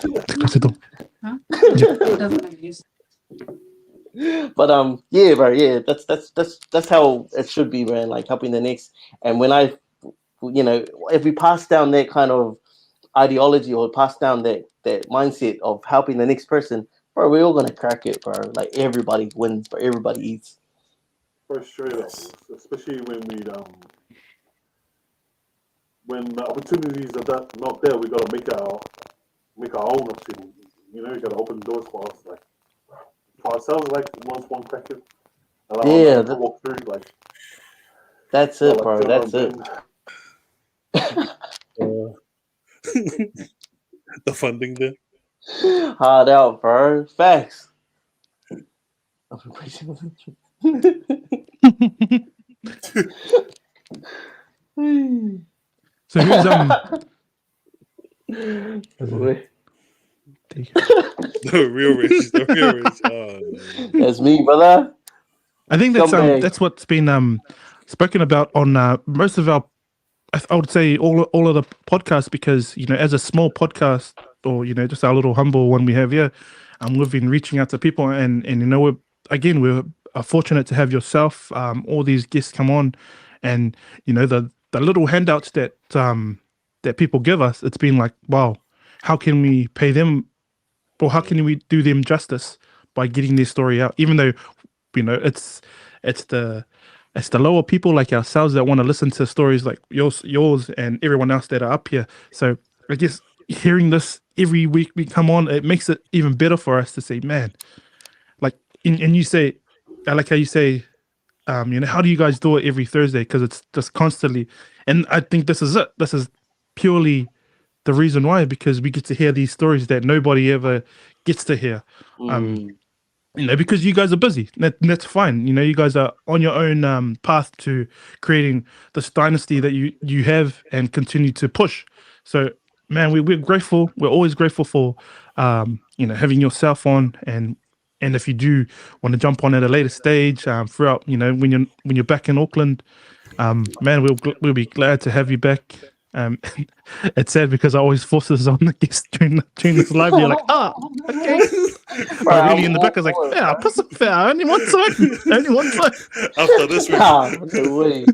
D: But yeah, bro, yeah, that's how it should be, man. Like helping the next, and when if we pass down that kind of ideology or pass down that mindset of helping the next person, bro, we're all gonna crack it, bro. Like everybody wins, but everybody eats.
E: For sure, especially when the opportunities are not there, we gotta make our own opportunity. You gotta open doors for us, like for ourselves. Like once one crack it, to walk through. Like
D: that's it, bro. That's it.
B: The funding there.
D: Hard out, bro. Facts.
A: So who's
B: The real rich. Oh,
D: that's me, brother.
A: I think that's what's been spoken about on most of our, I would say all of the podcasts, because as a small podcast or just our little humble one we have here, we've been reaching out to people and we're fortunate to have yourself, all these guests come on, and the little handouts that people give us. It's been like, wow, how can we pay them or how can we do them justice by getting their story out, even though it's the lower people like ourselves that want to listen to stories like yours and everyone else that are up here. So I guess hearing this every week we come on, it makes it even better for us to say, man, like, and you say, I like how you say, how do you guys do it every Thursday? Because it's just constantly, and I think this is it. This is purely the reason why, because we get to hear these stories that nobody ever gets to hear. Because you guys are busy. That's fine. You guys are on your own path to creating this dynasty that you have and continue to push. So, man, we're grateful. We're always grateful for having yourself on, and if you do want to jump on at a later stage throughout, when you're back in Auckland, man, we'll be glad to have you back. It's sad because I always force this on the guests during this live. You're like, okay. But really in the back, I was like, fair, put some fair. Only one time.
B: After this week.
D: No way.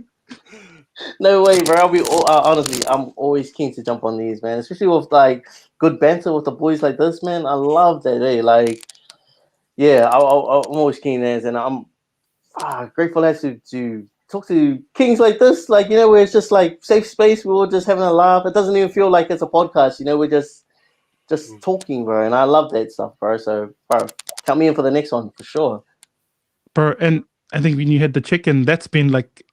D: No way, bro. Honestly, I'm always keen to jump on these, man. Especially with like good banter with the boys like this, man. I love that. Like, yeah, I'm always keen as, and I'm grateful as to talk to kings like this, like, where it's just like safe space. We're all just having a laugh. It doesn't even feel like it's a podcast. We're just talking, bro. And I love that stuff, bro. So, bro, count me in for the next one for sure,
A: bro. And I think when you had the chicken, that's been like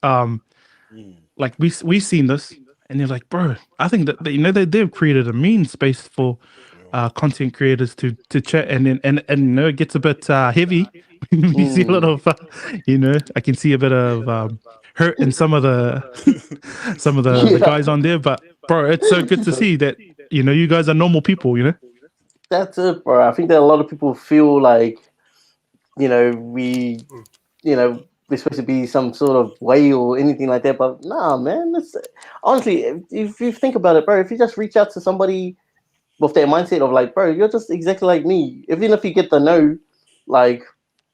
A: we seen this, and you're like, bro, I think that they've created a mean space for content creators to chat, and it gets a bit heavy. We see a lot of I can see a bit of hurt in some of the the guys on there, but bro, it's so good to see that you guys are normal people.
D: That's it, bro. I think that a lot of people feel like we're supposed to be some sort of way or anything like that, but nah, man. Honestly, if you think about it, bro, if you just reach out to somebody with that mindset of like, bro, you're just exactly like me, even if you get the no, like,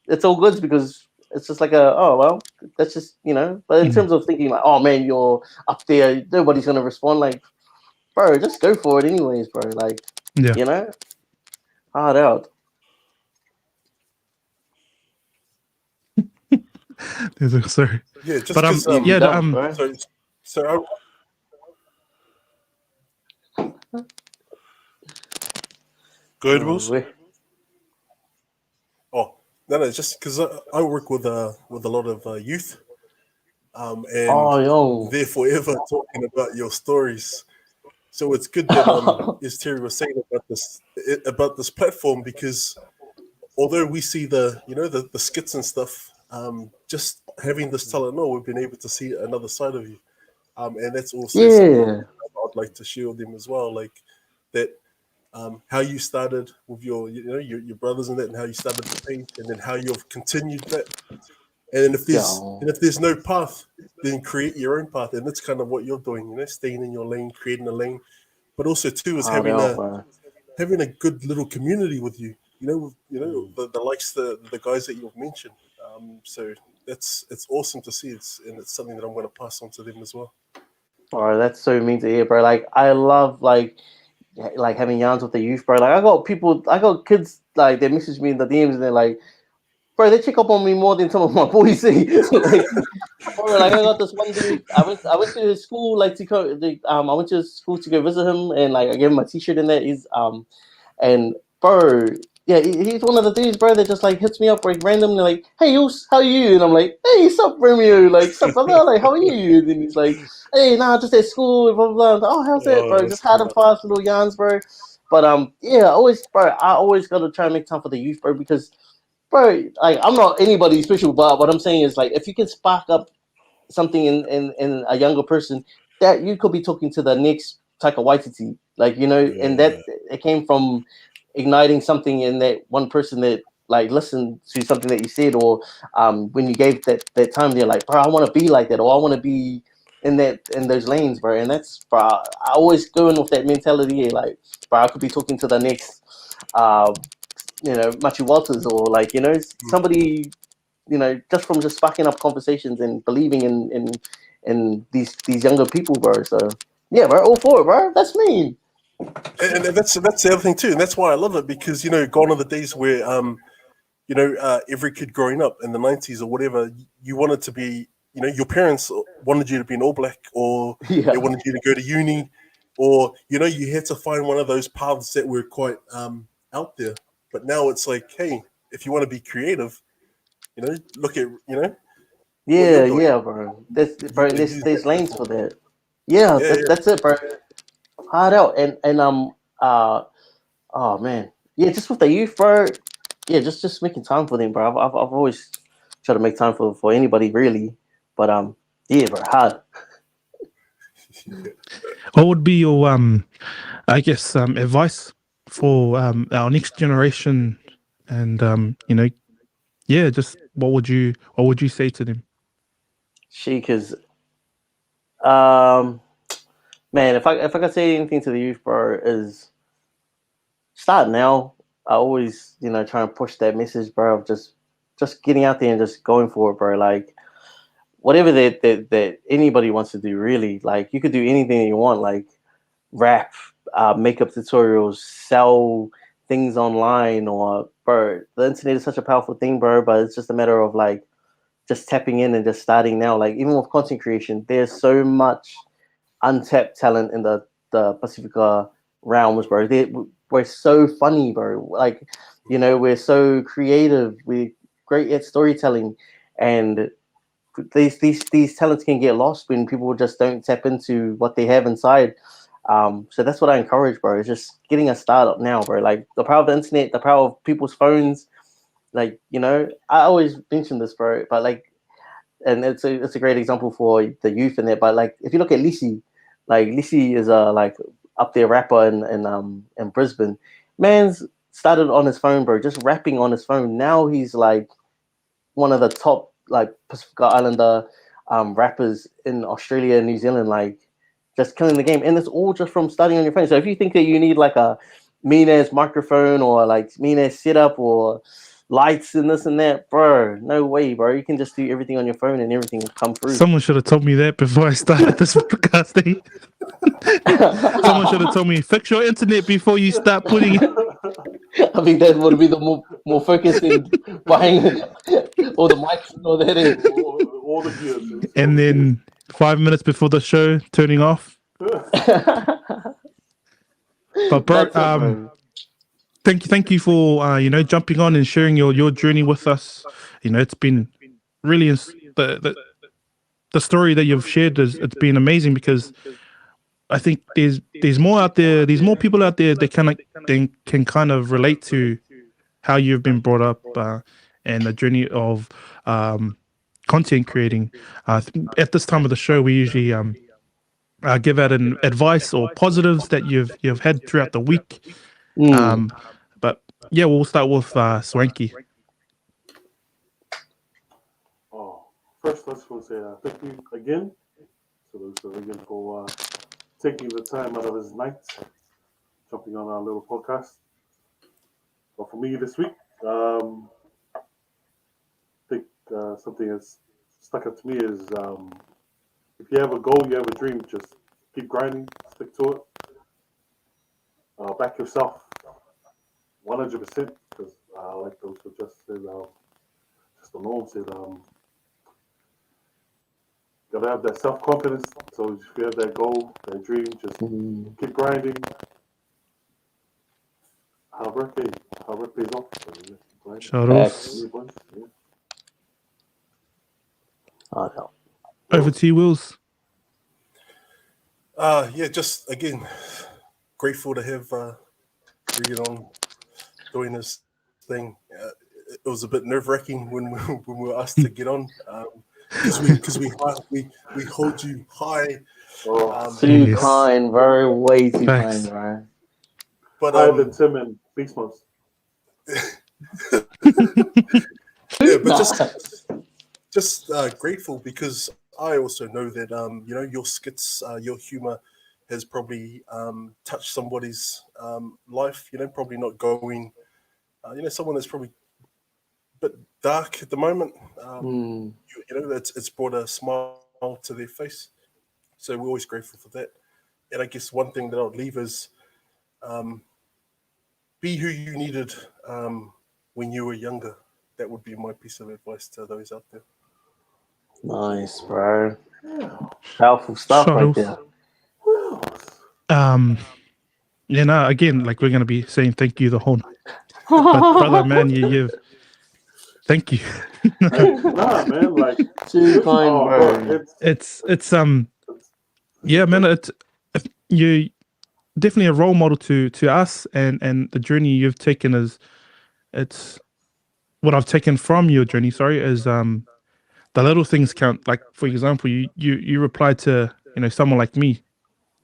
D: it's all good, because it's just like that's just but in terms of thinking like, oh man, you're up there, nobody's gonna respond, like, bro, just go for it anyways, bro. Like, hard out.
A: Sorry.
C: Yeah, just
A: but
C: so
B: Go ahead, Wills.
C: No, just because I work with a lot of youth, and they're forever talking about your stories. So it's good that as Terry was saying about this platform, because although we see the skits and stuff, just having this talent, we've been able to see another side of you, and that's also something I'd like to share with them as well, like that. How you started with your brothers and that, and how you started the page, and then how you've continued that. And if there's no path, then create your own path, and that's kind of what you're doing. Staying in your lane, creating a lane, but also too is having a good little community with you. The likes the guys that you've mentioned. So it's awesome to see. It's something that I'm going to pass on to them as well.
D: Bro, that's so mean to hear, bro. Like, I love like having yarns with the youth, bro. Like, I got kids like they message me in the DMs and they're like, bro, they check up on me more than some of my boys see. Like, bro, like, I got this one dude. I went to his school, like, I went to his school to go visit him, and like I gave him a t-shirt in there. And bro, yeah, he's one of the dudes, bro, that just like hits me up like randomly, like, hey, how are you? And I'm like, hey, what's up, Romeo? Like, what's up, brother? Like, how are you? And then he's like, hey, just at school, blah, blah, blah. Oh, how's that, bro? Just hard and fast little yarns, bro. But yeah, I always gotta try and make time for the youth, bro, because, bro, like, I'm not anybody special, but what I'm saying is, like, if you can spark up something in a younger person, that you could be talking to the next Taika Waititi, like, and that it came from igniting something in that one person that like listened to something that you said, or when you gave that time, they're like, bro, I want to be like that, or I want to be in those lanes, bro. And that's, bro, I always go in with that mentality, like, bro, I could be talking to the next Machi Walters, or like, somebody, just sparking up conversations and believing in these younger people, bro. So yeah, bro, all for it, bro. That's me.
C: And that's the other thing too, and that's why I love it, because gone are the days where every kid growing up in the 90s or whatever, you wanted to be, your parents wanted you to be an All Black, or
D: Yeah.
C: they wanted you to go to uni, or you had to find one of those paths that were quite out there. But now it's like, hey, if you want to be creative, look at what
D: Yeah,
C: you're doing.
D: yeah, bro.
C: You can use
D: There's
C: that
D: lanes for that. Yeah,
C: Yeah,
D: that's it, bro. Hard out. And oh man. Yeah, just with the youth, bro. Yeah, just making time for them, bro. I've always tried to make time for anybody really. But yeah, bro, hard.
A: What would be your I guess advice for our next generation, and yeah, just what would you say to them?
D: Cause um man, if I could say anything to the youth, bro, is start now. I always, try and push that message, bro, of just getting out there and just going for it, bro. Like whatever that anybody wants to do, really. Like you could do anything you want, like rap, makeup tutorials, sell things online, or bro, the internet is such a powerful thing, bro. But it's just a matter of like just tapping in and just starting now. Like even with content creation, there's so much untapped talent in the Pacifica realms, bro. We're so funny, bro. Like, we're so creative. We're great at storytelling, and these talents can get lost when people just don't tap into what they have inside. So that's what I encourage, bro. Is just getting a startup now, bro. Like the power of the internet, the power of people's phones. Like, I always mention this, bro. But like, and it's a great example for the youth in it. But like, if you look at Lisi, like Lisi is a like up there rapper in Brisbane. Man's started on his phone, bro, just rapping on his phone. Now he's like one of the top like Pacific Islander rappers in Australia and New Zealand, like just killing the game. And it's all just from starting on your phone. So if you think that you need like a mean ass microphone or like mean ass setup or lights and this and that, bro, no way, bro. You can just do everything on your phone and everything will come through.
A: Someone should have told me that before I started this podcasting. Someone should have told me, fix your internet before you start putting it.
D: I think that would be the more focused in buying all the mics and all that.
E: All the gears.
A: And then 5 minutes before the show, turning off. But bro,
D: That's it, bro.
A: thank you for jumping on and sharing your journey with us. It's been really the story that you've shared it's been amazing, because I think there's more out there. There's more people out there that can kind of relate to how you've been brought up, and the journey of content creating. At this time of the show, we usually give out an advice or positives that you've had throughout the week. But yeah, we'll start with Swanky.
E: Oh, first, let's go say thank you again to Regan for taking the time out of his night, jumping on our little podcast. But for me this week, I think something that's stuck out to me is if you have a goal, you have a dream, just keep grinding, stick to it, back yourself 100%, because like those who just said, just the norm said, gotta have that self-confidence. So if you have that goal, that dream, just keep grinding. Hard work pays off. So, yeah, grind.
A: Shout out.
E: Yeah.
D: Oh, no.
A: Over to you, Wills.
C: Yeah, just again, grateful to have Regan on doing this thing. It was a bit nerve-wracking when we were asked to get on, because we hold you high.
D: Too
A: Yes.
D: kind, bro. Way too
A: Facts.
D: kind, bro.
C: But
E: Higher than Tim and Beast Months.
C: yeah, but just grateful, because I also know that your skits, your humor has probably touched somebody's life. Probably not going. Someone that's probably a bit dark at the moment. It's brought a smile to their face. So we're always grateful for that. And I guess one thing that I'll leave is, Be who you needed when you were younger. That would be my piece of advice to those out there.
D: Nice, bro. Powerful stuff right there.
A: Yeah, no, again, like we're gonna be saying thank you the whole night. But brother, man, you've thank you.
E: Nah, man, like
D: Too kind, bro.
A: It's yeah, man, it's you definitely a role model to us, and the journey you've taken is it's what I've taken from your journey, sorry, is the little things count. Like for example, you reply to, you know, someone like me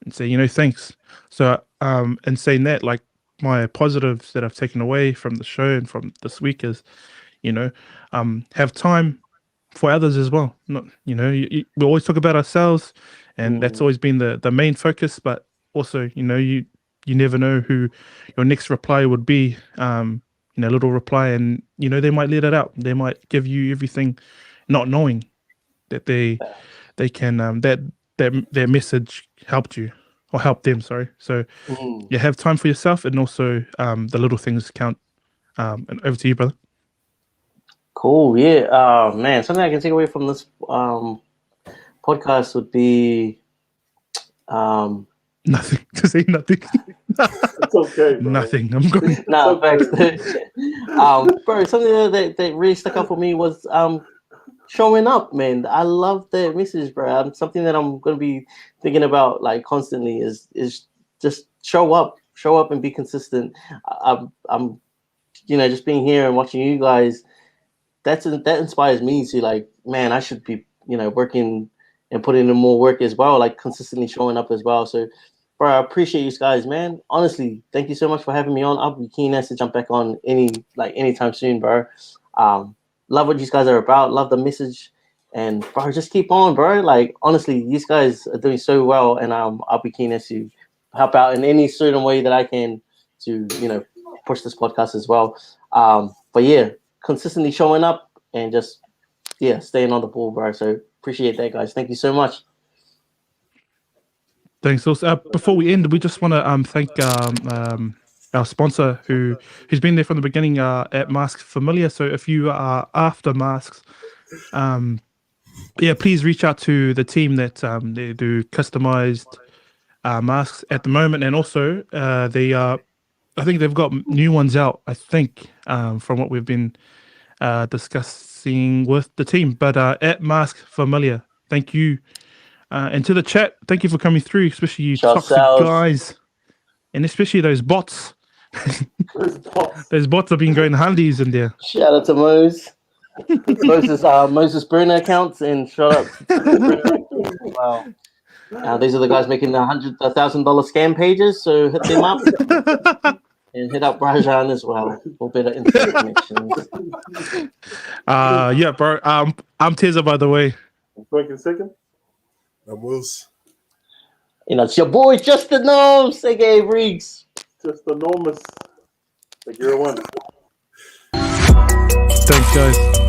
A: and say, you know, thanks. So and saying that, like my positives that I've taken away from the show and from this week is, you know, have time for others as well. Not, you know, we always talk about ourselves, and that's always been the main focus. But also, you know, you never know who your next reply would be. You know, little reply, and you know they might let it out. They might give you everything, not knowing that they can that their message helped you or helped them. Sorry. So you have time for yourself, and also the little things count. And over to you, brother.
D: Cool. Yeah. Man, something I can take away from this podcast would be
A: Nothing. To say nothing.
E: It's okay, bro.
A: Nothing. I'm going.
D: no, thanks. Bro, something that really stuck out for me was showing up, man. I love the message, bro. Something that I'm gonna be thinking about like constantly is just show up and be consistent. I'm you know, just being here and watching you guys. That inspires me to like, man, I should be, you know, working and putting in more work as well, like consistently showing up as well. So, bro, I appreciate you guys, man. Honestly, thank you so much for having me on. I'll be keen as to jump back on anytime soon, bro. Love what you guys are about. Love the message, and bro, just keep on, bro. Like honestly, these guys are doing so well, and I'll be keen as to help out in any certain way that I can to, you know, push this podcast as well. But yeah, consistently showing up and just staying on the ball, bro. So appreciate that, guys. Thank you so much.
A: Thanks. Also, before we end, we just want to thank our sponsor who's been there from the beginning at Masks Familiar. So if you are after masks, please reach out to the team that they do customized masks at the moment, and also I think they've got new ones out. I think from what we've been discussing with the team, but at Mask Familiar, thank you. And to the chat, thank you for coming through, especially you toxic guys, and especially those bots. Those bots have been going handies in there.
D: Shout out to Moses Bruno accounts, and shout out to wow. These are the guys making the $100,000 scam pages, so hit them up. And hit up Rajan as well for better internet connections.
A: Yeah, bro. I'm Teza, by the way.
E: I'm second.
C: I'm Wills.
D: You know, it's your boy Justin Gnomes, aka Reeks.
E: Just enormous. Like you're one.
A: Thanks, guys.